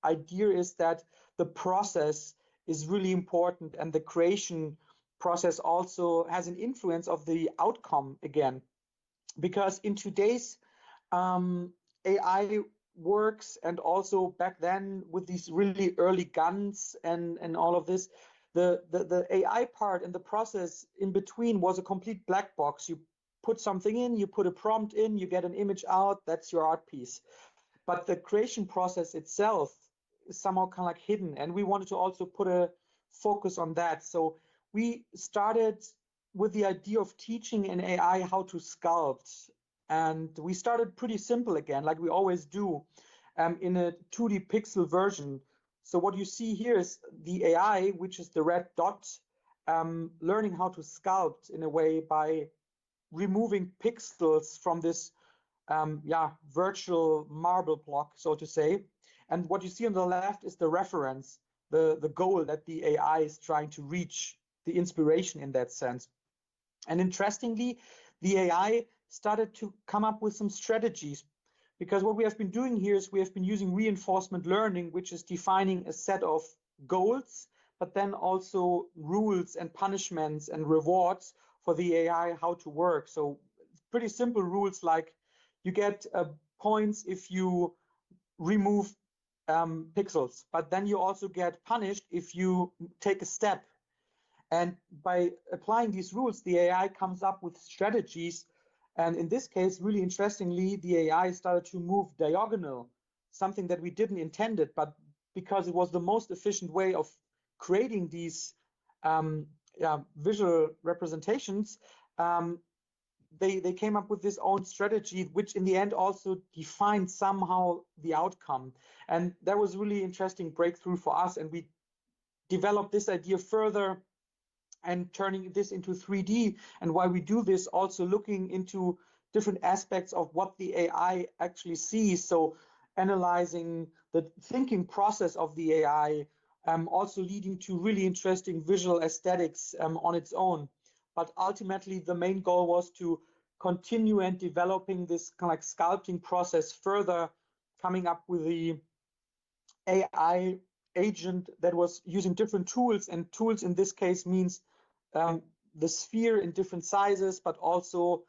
idea is that the process is really important, and the creation process also has an influence of the outcome again. Because in today's AI works, and also back then with these really early guns and all of this, the AI part and the process in between was a complete black box. You put something in, you put a prompt in, you get an image out, that's your art piece. But the creation process itself is somehow kind of like hidden, and we wanted to also put a focus on that. So we started with the idea of teaching an AI how to sculpt. And we started pretty simple again, like we always do, in a 2D pixel version. So what you see here is the AI, which is the red dot, learning how to sculpt in a way by removing pixels from this virtual marble block, so to say. And what you see on the left is the reference, the goal that the AI is trying to reach, the inspiration in that sense. And interestingly, the AI started to come up with some strategies, because what we have been doing here is we have been using reinforcement learning, which is defining a set of goals, but then also rules and punishments and rewards for the AI how to work. So pretty simple rules, like you get points if you remove pixels, but then you also get punished if you take a step. And by applying these rules, the AI comes up with strategies. And in this case, really interestingly, the AI started to move diagonal, something that we didn't intend it, but because it was the most efficient way of creating these visual representations, they came up with this own strategy, which in the end also defined somehow the outcome. And that was really interesting breakthrough for us. And we developed this idea further and turning this into 3D. And while we do this, also looking into different aspects of what the AI actually sees. So analyzing the thinking process of the AI, also leading to really interesting visual aesthetics on its own. But ultimately, the main goal was to continue and developing this kind of like sculpting process further, coming up with the AI agent that was using different tools, and tools in this case means the sphere in different sizes, but also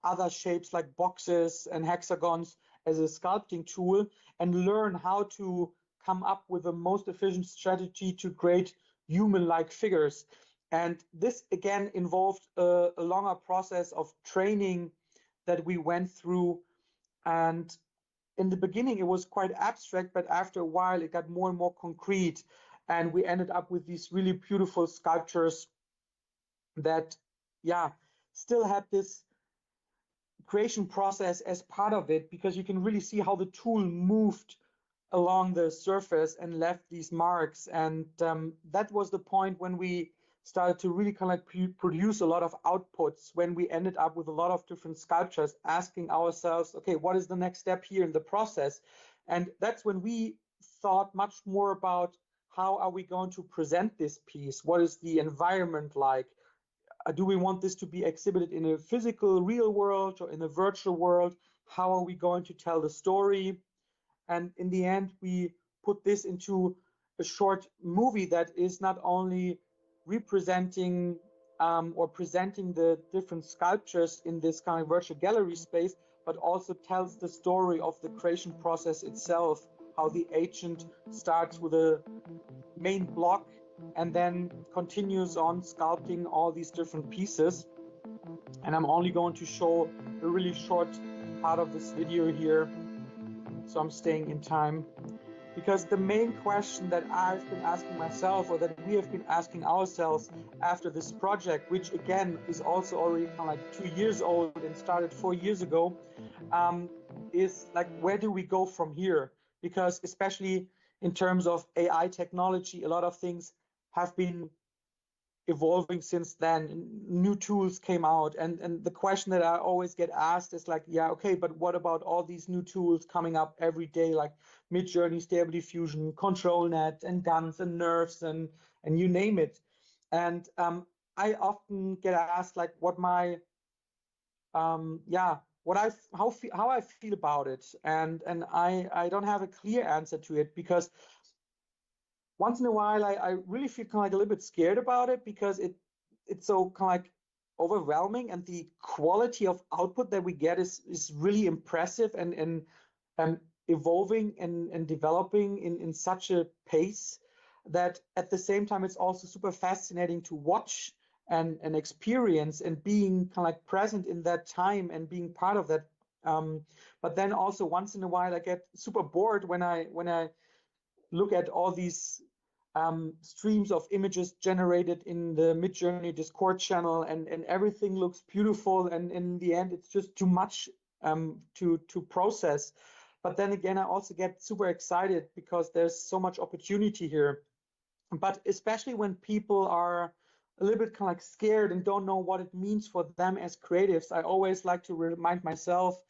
other shapes like boxes and hexagons as a sculpting tool, and learn how to come up with the most efficient strategy to create human-like figures. And this again involved a longer process of training that we went through. And in the beginning, it was quite abstract, but after a while, it got more and more concrete. And we ended up with these really beautiful sculptures that, still had this creation process as part of it, because you can really see how the tool moved along the surface and left these marks. And that was the point when we started to really kind of like produce a lot of outputs, when we ended up with a lot of different sculptures, asking ourselves, okay, what is the next step here in the process? And that's when we thought much more about how are we going to present this piece? What is the environment like? Do we want this to be exhibited in a physical, real world, or in a virtual world? How are we going to tell the story? And in the end, we put this into a short movie that is not only representing or presenting the different sculptures in this kind of virtual gallery space, but also tells the story of the creation process itself, how the agent starts with a main block and then continues on sculpting all these different pieces. And I'm only going to show a really short part of this video here, so I'm staying in time. Because the main question that I've been asking myself, or that we have been asking ourselves after this project, which again is also already kind of like 2 years old and started 4 years ago, is like, where do we go from here? Because especially in terms of AI technology, a lot of things have been evolving since then. New tools came out, and the question that I always get asked is like, yeah, okay, but what about all these new tools coming up every day, like Midjourney, Stable Diffusion, ControlNet, and GANs and nerfs, and you name it. And I often get asked like what my how I feel about it, and I don't have a clear answer to it, because once in a while I really feel kind of like a little bit scared about it, because it's so kind of like overwhelming, and the quality of output that we get is really impressive and evolving and developing in such a pace that at the same time it's also super fascinating to watch and experience, and being kind of like present in that time and being part of that. But then also once in a while I get super bored when I look at all these streams of images generated in the Midjourney Discord channel, and everything looks beautiful, and in the end it's just too much to process. But then again, I also get super excited because there's so much opportunity here. But especially when people are a little bit kind of like scared and don't know what it means for them as creatives, I always like to remind myself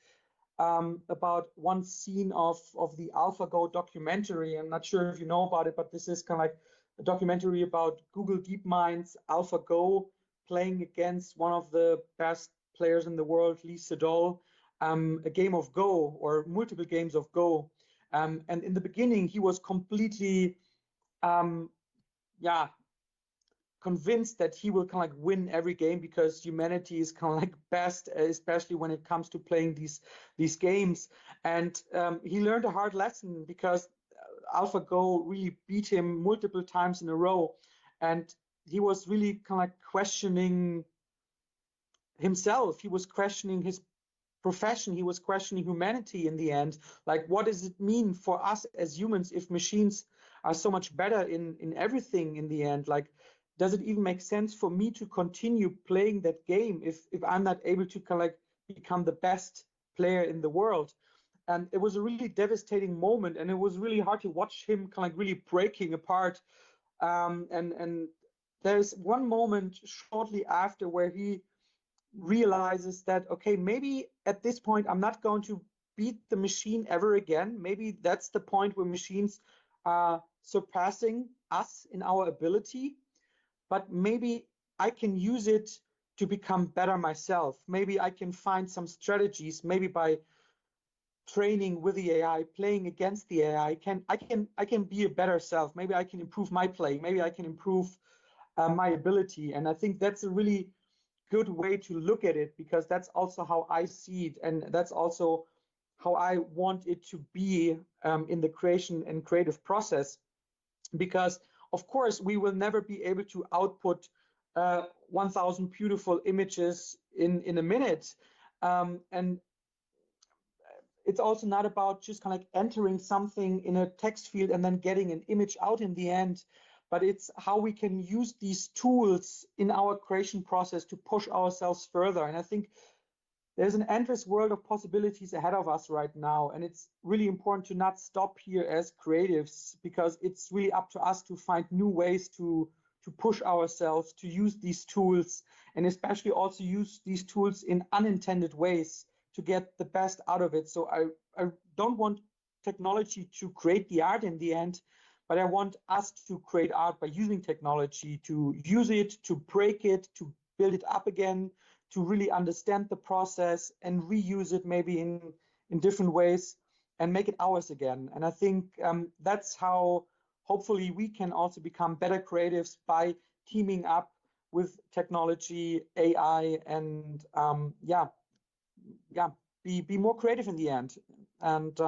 about one scene of the AlphaGo documentary. I'm not sure if you know about it, but this is kind of like a documentary about Google DeepMind's AlphaGo playing against one of the best players in the world, Lee Sedol, a game of Go, or multiple games of Go. And in the beginning, he was completely, convinced that he will kind of like win every game, because humanity is kind of like best, especially when it comes to playing these games. And he learned a hard lesson, because AlphaGo really beat him multiple times in a row, and he was really kind of like questioning himself. He was questioning his profession. He was questioning humanity in the end. Like, what does it mean for us as humans if machines are so much better in everything in the end? Like, does it even make sense for me to continue playing that game if I'm not able to kind of like become the best player in the world? And it was a really devastating moment, and it was really hard to watch him kind of like really breaking apart. And there's one moment shortly after where he realizes that, okay, maybe at this point I'm not going to beat the machine ever again. Maybe that's the point where machines are surpassing us in our ability, but maybe I can use it to become better myself. Maybe I can find some strategies, maybe by training with the AI, playing against the AI, I can be a better self. Maybe I can improve my play. Maybe I can improve my ability. And I think that's a really good way to look at it, because that's also how I see it, and that's also how I want it to be in the creation and creative process. Because of course we will never be able to output 1,000 beautiful images in a minute, and it's also not about just kind of like entering something in a text field and then getting an image out in the end, but it's how we can use these tools in our creation process to push ourselves further. And I think there's an endless world of possibilities ahead of us right now, and it's really important to not stop here as creatives, because it's really up to us to find new ways to push ourselves, to use these tools, and especially also use these tools in unintended ways to get the best out of it. So I don't want technology to create the art in the end, but I want us to create art by using technology, to use it, to break it, to build it up again, to really understand the process and reuse it maybe in different ways and make it ours again. And I think that's how hopefully we can also become better creatives, by teaming up with technology, AI, and be more creative in the end. And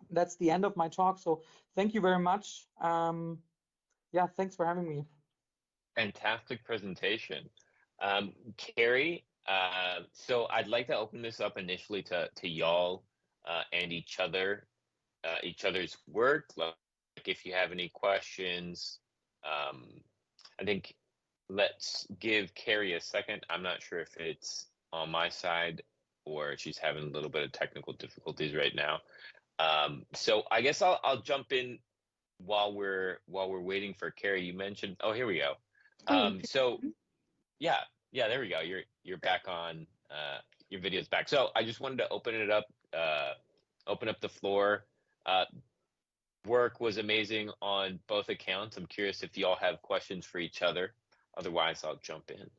that's the end of my talk. So thank you very much. Yeah, thanks for having me. Fantastic presentation. Carrie, so I'd like to open this up initially to y'all and each other's work. Like if you have any questions, I think let's give Carrie a second. I'm not sure if it's on my side or she's having a little bit of technical difficulties right now. So I guess I'll jump in while we're waiting for Carrie. You mentioned, oh, here we go. So yeah, there we go. You're back on. Your video's back. So I just wanted to open up the floor. Work was amazing on both accounts. I'm curious if y'all have questions for each other. Otherwise, I'll jump in.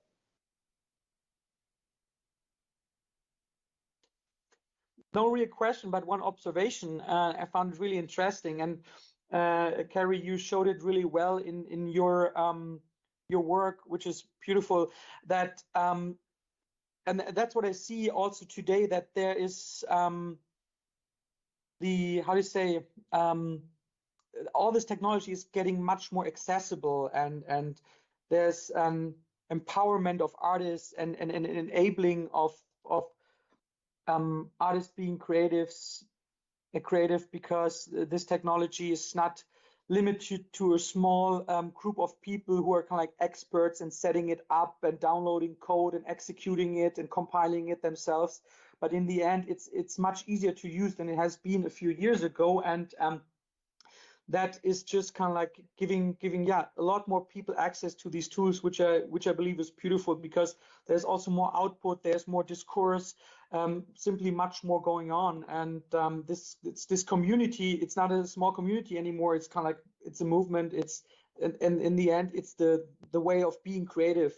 No real question, but one observation. I found it really interesting, and Carrie, you showed it really well in your work, which is beautiful. That and that's what I see also today. That there is the, how do you say, all this technology is getting much more accessible, and there's empowerment of artists and enabling of artists being creative because this technology is not limited to a small group of people who are kind of like experts in setting it up and downloading code and executing it and compiling it themselves. But in the end, it's much easier to use than it has been a few years ago, and that is just kind of like giving a lot more people access to these tools, which I believe is beautiful, because there's also more output, there's more discourse, simply much more going on. And this community, it's not a small community anymore. It's kind of like, it's a movement. And in the end, it's the way of being creative,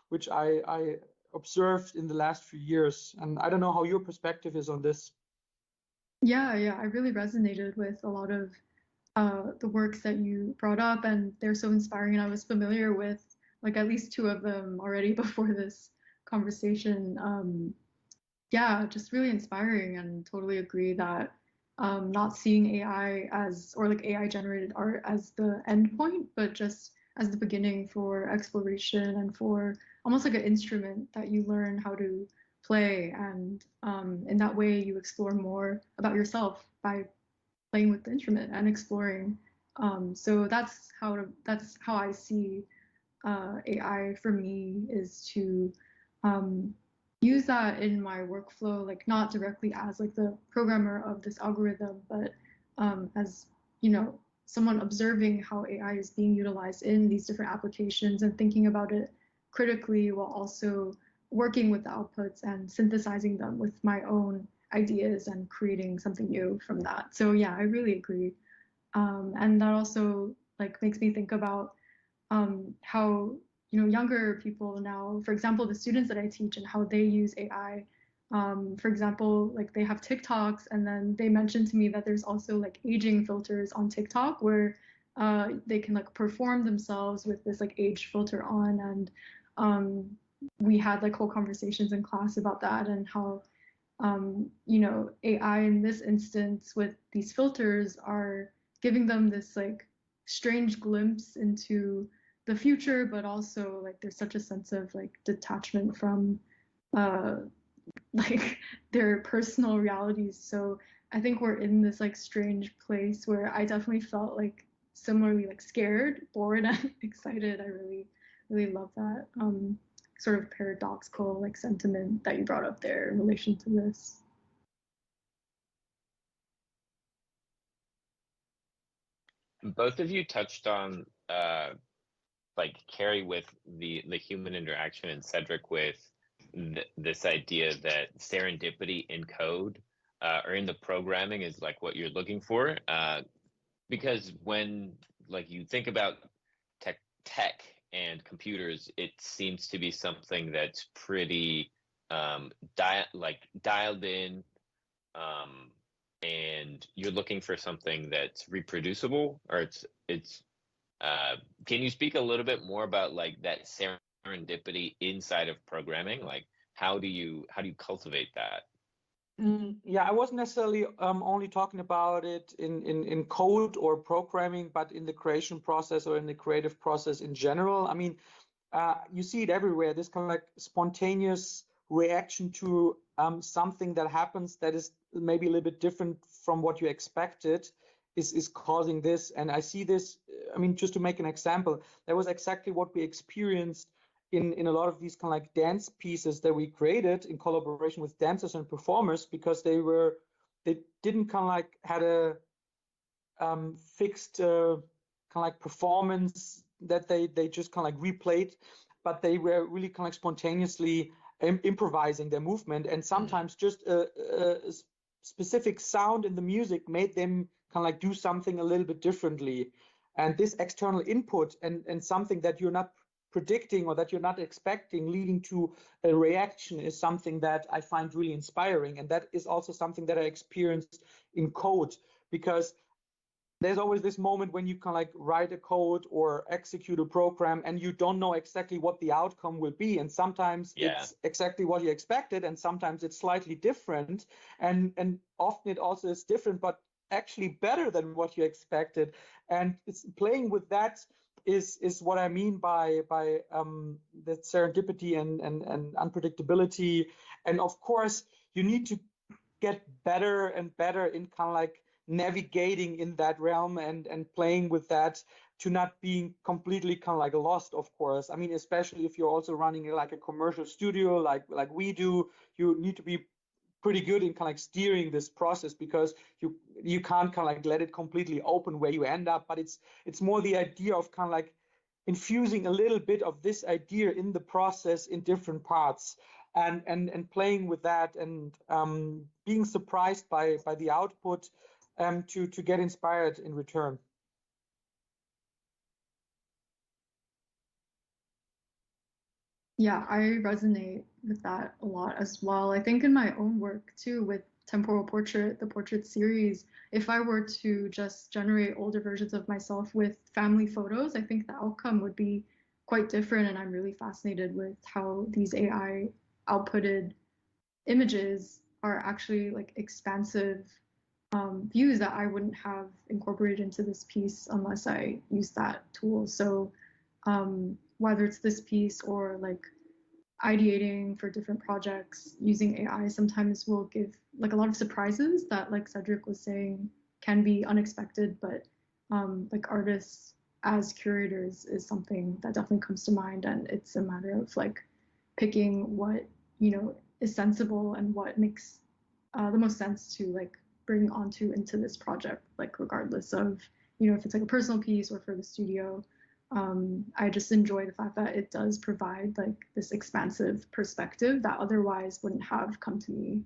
which I observed in the last few years. And I don't know how your perspective is on this. Yeah, I really resonated with a lot of the works that you brought up, and they're so inspiring. And I was familiar with like at least two of them already before this conversation. Yeah, just really inspiring, and totally agree that not seeing AI as, or like AI generated art as the end point, but just as the beginning for exploration and for almost like an instrument that you learn how to play. And in that way, you explore more about yourself by playing with the instrument and exploring. So that's how I see AI for me, is to use that in my workflow, like not directly as like the programmer of this algorithm, but as, you know, someone observing how AI is being utilized in these different applications and thinking about it critically, while also working with the outputs and synthesizing them with my own ideas and creating something new from that. So yeah, I really agree. And that also like makes me think about how, you know, younger people now, for example, the students that I teach, and how they use AI. For example, like they have TikToks, and then they mentioned to me that there's also like aging filters on TikTok where they can like perform themselves with this like age filter on. And we had like whole conversations in class about that, and how you know, AI in this instance with these filters are giving them this like strange glimpse into the future, but also like there's such a sense of like detachment from like their personal realities. So I think we're in this like strange place where I definitely felt like similarly like scared, bored, and excited. I really love that sort of paradoxical like sentiment that you brought up there in relation to this. Both of you touched on like Carrie with the human interaction, and Cedric with this idea that serendipity in code or in the programming is like what you're looking for, because when like you think about tech and computers, it seems to be something that's pretty dialed in, and you're looking for something that's reproducible, or it's can you speak a little bit more about like that serendipity inside of programming? Like how do you cultivate that? Yeah, I wasn't necessarily only talking about it in code or programming, but in the creation process or in the creative process in general. I mean, you see it everywhere. This kind of like spontaneous reaction to something that happens that is maybe a little bit different from what you expected is causing this. And I see this, I mean, just to make an example, that was exactly what we experienced in a lot of these kind of like dance pieces that we created in collaboration with dancers and performers, because they didn't kind of like had a fixed kind of like performance that they just kind of like replayed, but they were really kind of like spontaneously improvising their movement, and sometimes just a specific sound in the music made them kind of like do something a little bit differently. And this external input and something that you're not predicting or that you're not expecting leading to a reaction is something that I find really inspiring. And that is also something that I experienced in code, because there's always this moment when you can like write a code or execute a program and you don't know exactly what the outcome will be. And sometimes it's exactly what you expected, and sometimes it's slightly different. And often it also is different, but actually better than what you expected. And it's playing with that is what I mean by the serendipity and unpredictability. And of course, you need to get better and better in kind of like navigating in that realm and playing with that, to not being completely kind of like lost, of course. I mean, especially if you're also running like a commercial studio like we do, you need to be pretty good in kind of like steering this process, because you can't kind of like let it completely open where you end up. But it's more the idea of kind of like infusing a little bit of this idea in the process in different parts, and playing with that, and being surprised by the output, to get inspired in return. Yeah, I resonate with that a lot as well. I think in my own work too, with Temporal Portrait, the portrait series, if I were to just generate older versions of myself with family photos, I think the outcome would be quite different. And I'm really fascinated with how these AI outputted images are actually like expansive views that I wouldn't have incorporated into this piece unless I used that tool. So whether it's this piece or like ideating for different projects using AI, sometimes will give like a lot of surprises that, like Cedric was saying, can be unexpected. But like artists as curators is something that definitely comes to mind, and it's a matter of like picking what is sensible and what makes the most sense to like bring onto into this project, like regardless of if it's like a personal piece or for the studio. I just enjoy the fact that it does provide like this expansive perspective that otherwise wouldn't have come to me.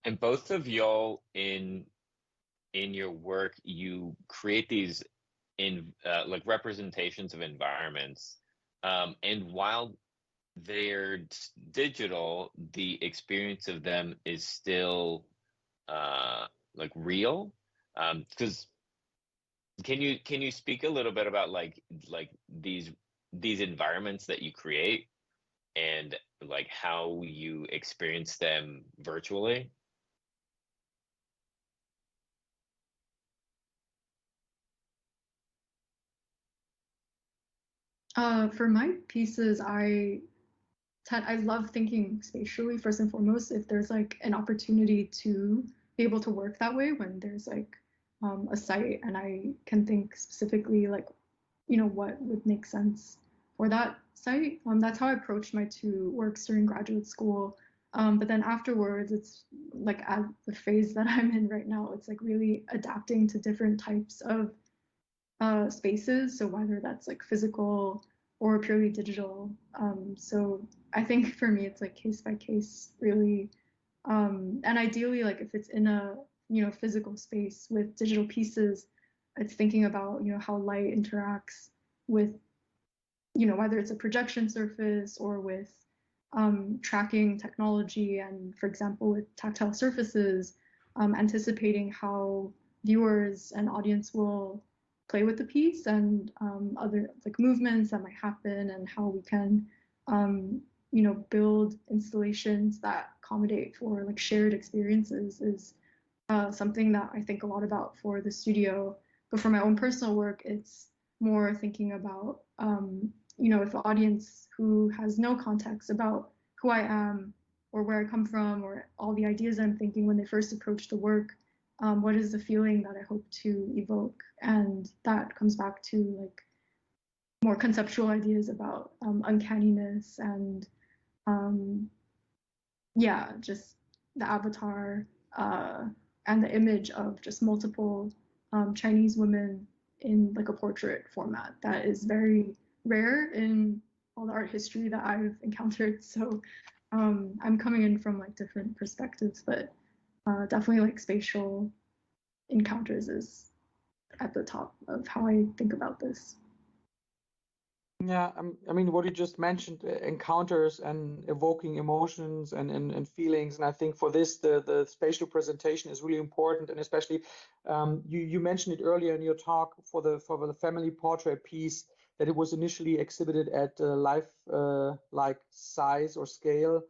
And both of y'all in your work, you create these like representations of environments, and while they're digital, the experience of them is still like real. Because can you speak a little bit about like these environments that you create and like how you experience them virtually? For my pieces, I love thinking spatially first and foremost. If there's like an opportunity to be able to work that way when there's like a site, and I can think specifically like what would make sense for that site. That's how I approached my two works during graduate school. But then afterwards, it's like at the phase that I'm in right now, it's like really adapting to different types of spaces. So whether that's like physical or purely digital. So I think for me, it's like case by case, really. And ideally, like if it's in a physical space with digital pieces, it's thinking about how light interacts with whether it's a projection surface or with tracking technology, and for example with tactile surfaces, anticipating how viewers and audience will play with the piece and other like movements that might happen and how we can build installations that accommodate for like shared experiences is something that I think a lot about for the studio. But for my own personal work, it's more thinking about if the audience who has no context about who I am or where I come from or all the ideas I'm thinking when they first approach the work, what is the feeling that I hope to evoke? And that comes back to like more conceptual ideas about uncanniness and just the avatar and the image of just multiple Chinese women in like a portrait format that is very rare in all the art history that I've encountered. So I'm coming in from like different perspectives, but definitely like spatial encounters is at the top of how I think about this. Yeah, I mean, what you just mentioned, encounters and evoking emotions and feelings, and I think for this, the spatial presentation is really important, and especially you mentioned it earlier in your talk for the family portrait piece that it was initially exhibited at life like size or scale,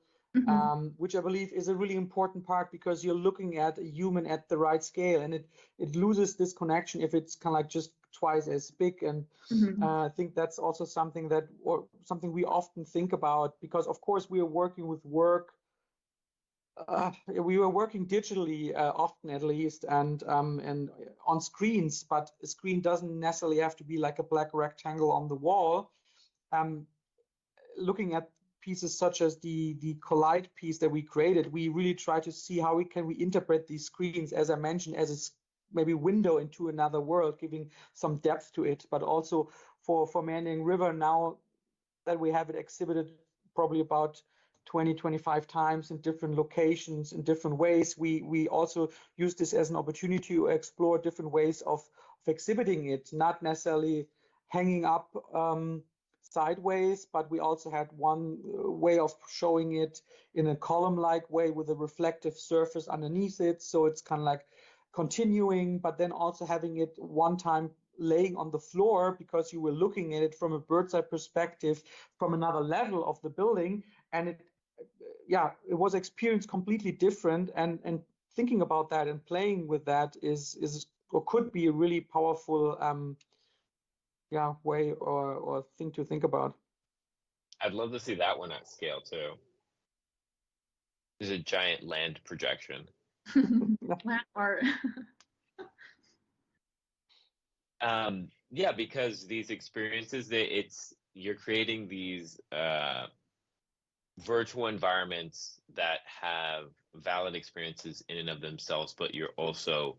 which I believe is a really important part because you're looking at a human at the right scale, and it loses this connection if it's kind of like just twice as big. And I think that's also something we often think about because of course we are working with work. We were working digitally often, at least, and on screens. But a screen doesn't necessarily have to be like a black rectangle on the wall. Looking at pieces such as the Collide piece that we created, we really try to see how we interpret these screens, as I mentioned, as a maybe window into another world, giving some depth to it. But also for Meandering River, now that we have it exhibited probably about 20-25 times in different locations in different ways, we also use this as an opportunity to explore different ways of exhibiting it, not necessarily hanging up sideways, but we also had one way of showing it in a column-like way with a reflective surface underneath it, so it's kind of like continuing, but then also having it one time laying on the floor because you were looking at it from a bird's eye perspective from another level of the building, and it was experience completely different, and thinking about that and playing with that is or could be a really powerful way or thing to think about. I'd love to see that one at scale too. There's a giant land projection. Land art. Because these experiences, you're creating these virtual environments that have valid experiences in and of themselves, but you're also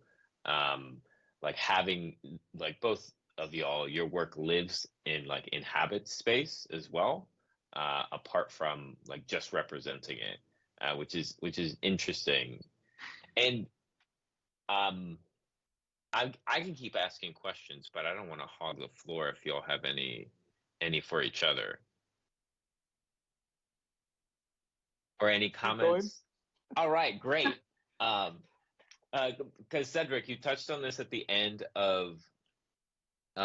like having like both of y'all, your work lives in like inhabits space as well, apart from like just representing it, which is interesting. And I can keep asking questions, but I don't want to hog the floor if y'all have any for each other. Or any comments? All right, great. Because Cedric, you touched on this at the end of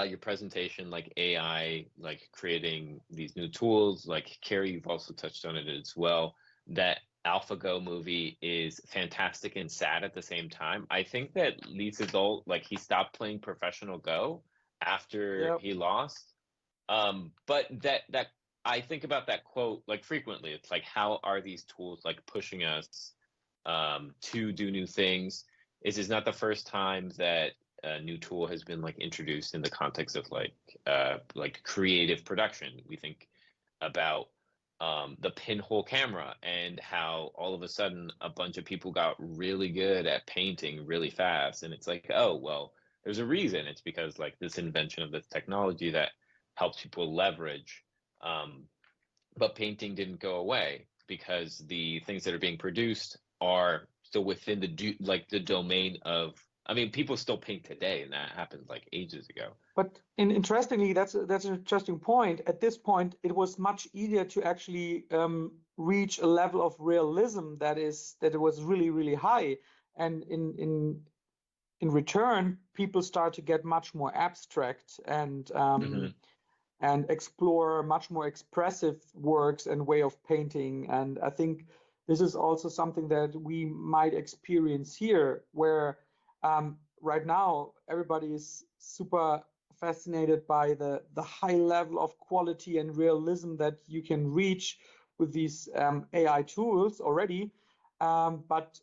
your presentation, like AI, like creating these new tools. Like Carrie, you've also touched on it as well. That AlphaGo movie is fantastic and sad at the same time. I think that Lee Sedol, like he stopped playing professional Go after he lost. But that I think about that quote like frequently. It's like, how are these tools like pushing us to do new things? This is not the first time that a new tool has been like introduced in the context of like creative production. We think about the pinhole camera and how all of a sudden a bunch of people got really good at painting really fast, and it's like, oh well, there's a reason. It's because like this invention of this technology that helps people leverage, but painting didn't go away because the things that are being produced are still within the domain of, I mean, people still paint today, and that happened like ages ago. But interestingly, that's an interesting point. At this point, it was much easier to actually reach a level of realism that it was really, really high. And in in return, people start to get much more abstract and explore much more expressive works and way of painting. And I think this is also something that we might experience here, where right now everybody is super fascinated by the high level of quality and realism that you can reach with these AI tools already. But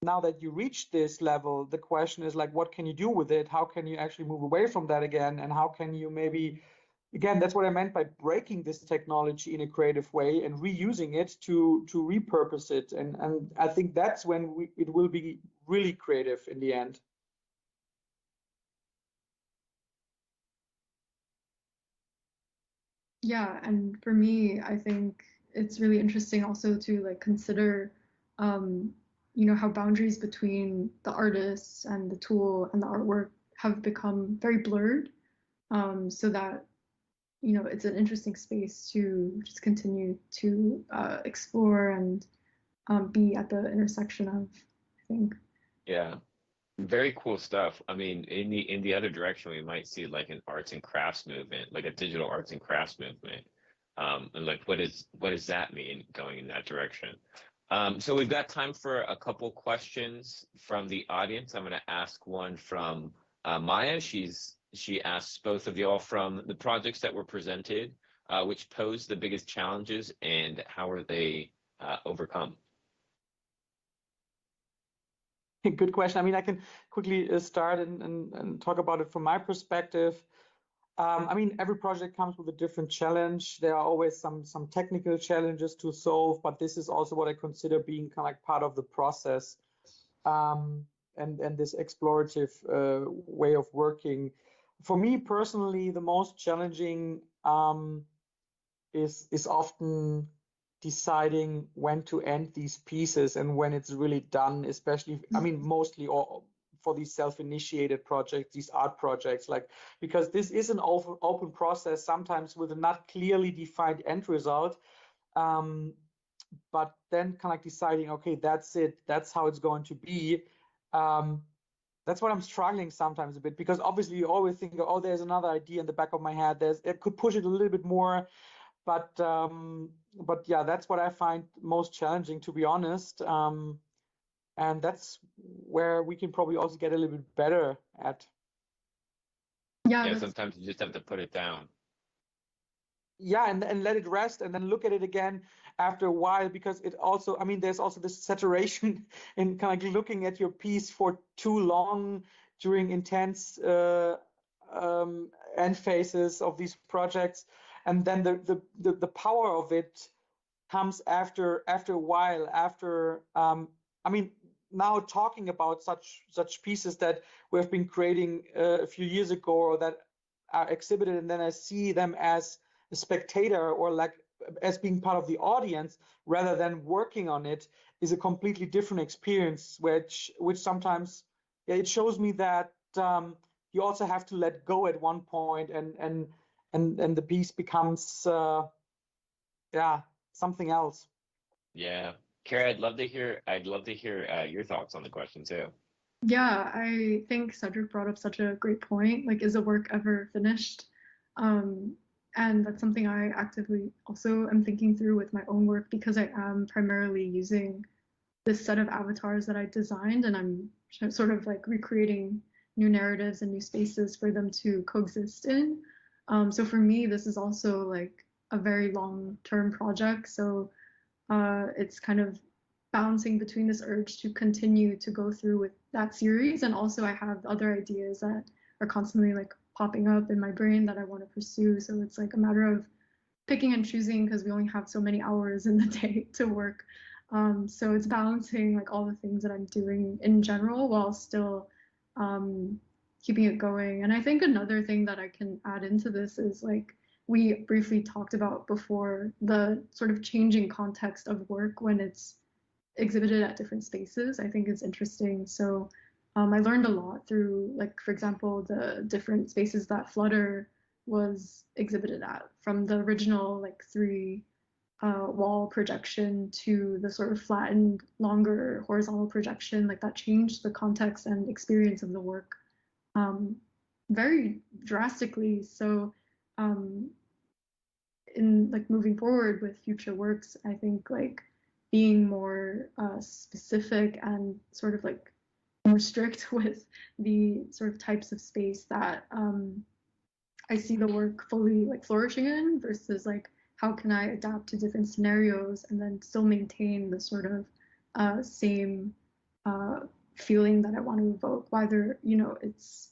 now that you reach this level, the question is like, what can you do with it? How can you actually move away from that again? And how can you maybe, again, that's what I meant by breaking this technology in a creative way and reusing it to repurpose it. And I think that's when it will be really creative in the end. Yeah, and for me, I think it's really interesting also to like consider, how boundaries between the artists and the tool and the artwork have become very blurred, so that, it's an interesting space to just continue to explore and be at the intersection of, I think. Yeah. Very cool stuff. I mean, in the other direction, we might see like an arts and crafts movement, like a digital arts and crafts movement. And like, what does that mean going in that direction? So we've got time for a couple questions from the audience. I'm going to ask one from Maya. She asks both of y'all from the projects that were presented, which pose the biggest challenges and how are they overcome? Good question. I mean, I can quickly start and talk about it from my perspective. I mean, every project comes with a different challenge. There are always some technical challenges to solve, but this is also what I consider being kind of like part of the process, and this explorative way of working. For me personally, the most challenging is often deciding when to end these pieces and when it's really done, especially, I mean, mostly all for these self-initiated projects, these art projects, like, because this is an open process, sometimes with a not clearly defined end result. But then kind of like deciding, okay, that's it, that's how it's going to be. That's what I'm struggling sometimes a bit, because obviously you always think, oh, there's another idea in the back of my head. It could push it a little bit more. But yeah, that's what I find most challenging, to be honest. And that's where we can probably also get a little bit better at. Yeah, Sometimes you just have to put it down. Yeah, and let it rest and then look at it again after a while, because it also, I mean, there's also this saturation in kind of like looking at your piece for too long during intense end phases of these projects. And then the power of it comes after a while, I mean, now talking about such pieces that we have been creating a few years ago, or that are exhibited, and then I see them as a spectator or like as being part of the audience rather than working on it, is a completely different experience, which sometimes, yeah, it shows me that you also have to let go at one point, and the piece becomes something else. Yeah. Carrie, I'd love to hear your thoughts on the question too. Yeah, I think Cedric brought up such a great point. Like, is a work ever finished? And that's something I actively also am thinking through with my own work, because I am primarily using this set of avatars that I designed, and I'm sort of like recreating new narratives and new spaces for them to coexist in. So for me, this is also like a very long-term project. So it's kind of balancing between this urge to continue to go through with that series, and also I have other ideas that are constantly like popping up in my brain that I want to pursue. So it's like a matter of picking and choosing, because we only have so many hours in the day to work. So it's balancing like all the things that I'm doing in general while still keeping it going. And I think another thing that I can add into this is, like we briefly talked about before, the sort of changing context of work when it's exhibited at different spaces. I think it's interesting. So I learned a lot through, like, for example, the different spaces that Flutter was exhibited at, from the original like 3 wall projection to the sort of flattened, longer horizontal projection, like that changed the context and experience of the work very drastically. So in like moving forward with future works, I think like being more specific and sort of like more strict with the sort of types of space that I see the work fully like flourishing in versus like how can I adapt to different scenarios and then still maintain the sort of same feeling that I want to evoke, whether, you know, it's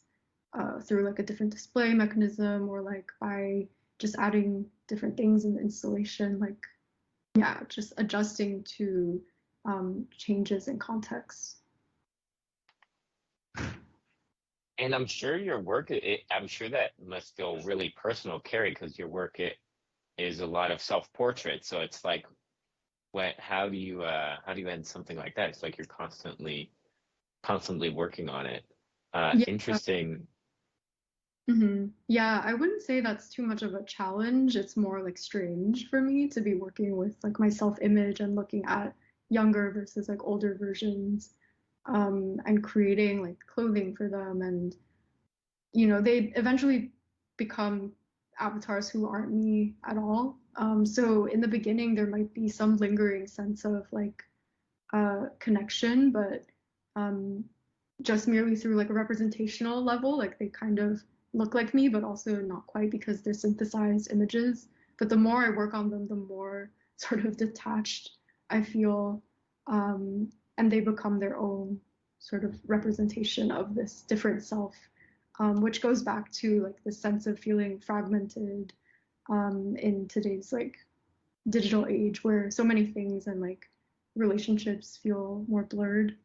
through like a different display mechanism or like by just adding different things in the installation, like, yeah, just adjusting to changes in context. And I'm sure your work, I'm sure that must feel really personal, Carrie, because your work is a lot of self-portrait. So it's like, how do you end something like that? It's like you're constantly working on it. Yeah. Interesting. Yeah, I wouldn't say that's too much of a challenge. It's more like strange for me to be working with like my self-image and looking at younger versus like older versions, and creating like clothing for them. And, you know, they eventually become avatars who aren't me at all. So in the beginning, there might be some lingering sense of like connection, but just merely through like a representational level, like they kind of look like me, but also not quite because they're synthesized images. But the more I work on them, the more sort of detached I feel, and they become their own sort of representation of this different self, which goes back to like the sense of feeling fragmented in today's like digital age where so many things and like relationships feel more blurred.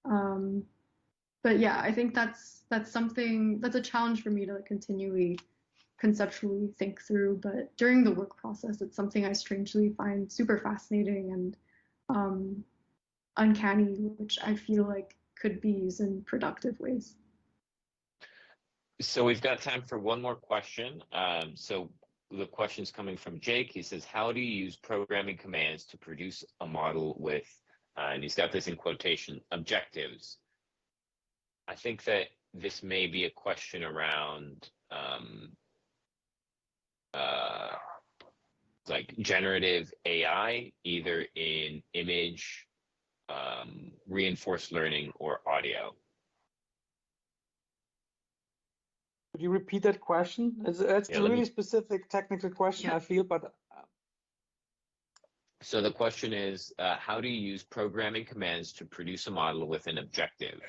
But yeah, I think that's something that's a challenge for me to like continually conceptually think through. But during the work process, it's something I strangely find super fascinating and uncanny, which I feel like could be used in productive ways. So we've got time for one more question. So the question's coming from Jake. He says, how do you use programming commands to produce a model with, and he's got this in quotation, objectives? I think that this may be a question around like generative AI, either in image, reinforced learning, or audio. Could you repeat that question? It's a really specific technical question, I feel, but. So the question is, how do you use programming commands to produce a model with an objective?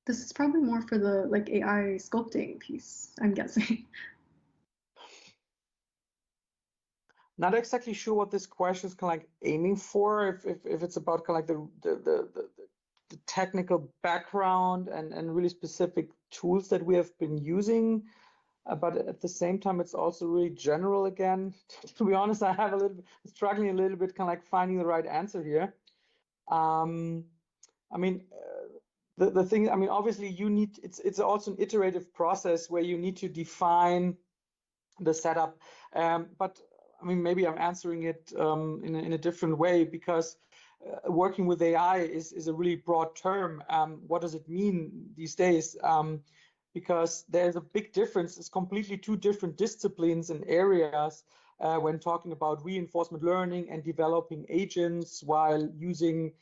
This is probably more for the like AI sculpting piece, I'm guessing. Not exactly sure what this question is kind of like aiming for. If it's about kind of like the technical background and really specific tools that we have been using, but at the same time, it's also really general again. To be honest, I have struggling a little bit kind of like finding the right answer here. I mean, the thing, I mean, obviously it's also an iterative process where you need to define the setup. But I mean, maybe I'm answering it in a different way, because working with AI is a really broad term. What does it mean these days? Because there's a big difference. It's completely two different disciplines and areas when talking about reinforcement learning and developing agents while using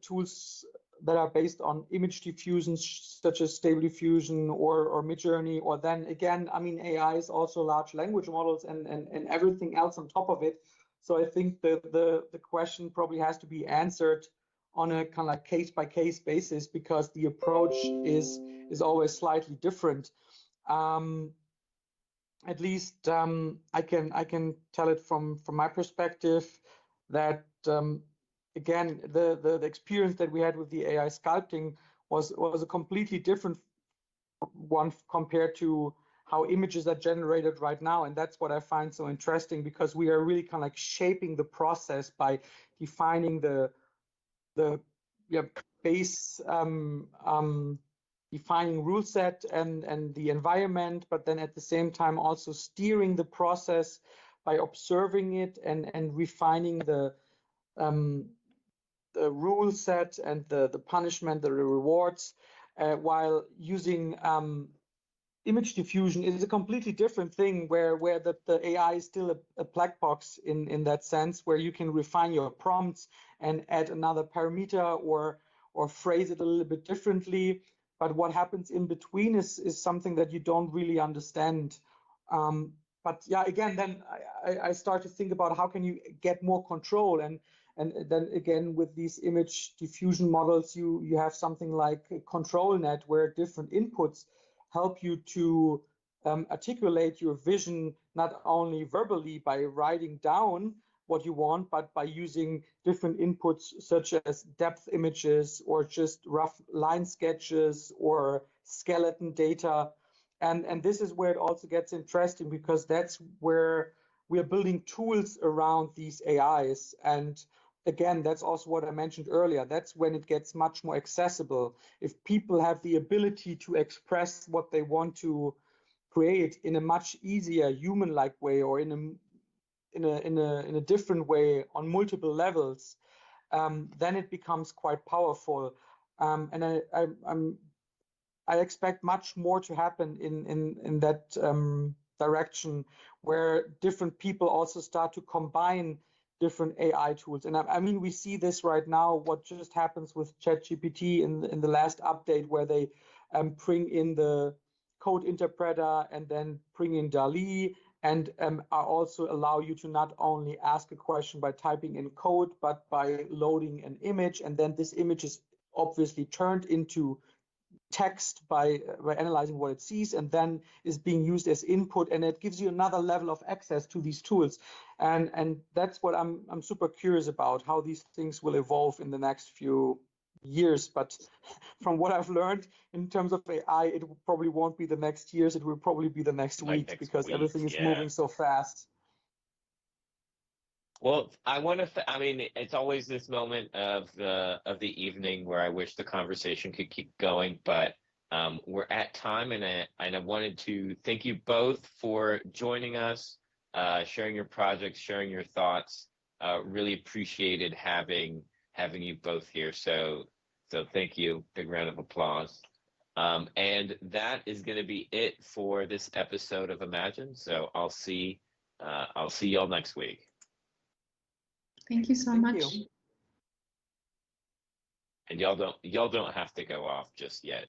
tools that are based on image diffusion, such as Stable Diffusion or Midjourney, or then again, I mean, AI is also large language models and everything else on top of it. So I think the question probably has to be answered on a kind of like case-by-case basis, because the approach is always slightly different. At least I can tell it from my perspective that again, the experience that we had with the AI sculpting was a completely different one compared to how images are generated right now. And that's what I find so interesting, because we are really kind of like shaping the process by defining the base defining rule set and the environment, but then at the same time also steering the process by observing it and refining the rule set and the punishment, the rewards, while using image diffusion is a completely different thing where the AI is still a black box in that sense, where you can refine your prompts and add another parameter or phrase it a little bit differently. But what happens in between is something that you don't really understand. But yeah, again, then I start to think about how can you get more control, and then again with these image diffusion models, you have something like a control net where different inputs help you to articulate your vision not only verbally by writing down what you want, but by using different inputs such as depth images or just rough line sketches or skeleton data. And this is where it also gets interesting, because that's where we are building tools around these AIs. And again, that's also what I mentioned earlier. That's when it gets much more accessible. If people have the ability to express what they want to create in a much easier human-like way, or in a different way on multiple levels, then it becomes quite powerful. And I expect much more to happen in that direction, where different people also start to combine different AI tools. And I mean, we see this right now, what just happens with ChatGPT in the last update, where they bring in the code interpreter and then bring in DALL-E, and are also allow you to not only ask a question by typing in code, but by loading an image. And then this image is obviously turned into text by analyzing what it sees, and then is being used as input, and it gives you another level of access to these tools. And that's what I'm super curious about, how these things will evolve in the next few years. But from what I've learned in terms of AI, it probably won't be the next years, it will probably be the next week, because everything is moving so fast. Well, I mean, it's always this moment of the evening where I wish the conversation could keep going, but we're at time, and I wanted to thank you both for joining us, sharing your projects, sharing your thoughts. Really appreciated having you both here. So thank you. Big round of applause. And that is going to be it for this episode of Imagine. So I'll see y'all next week. Thank you so much. You. And y'all don't have to go off just yet.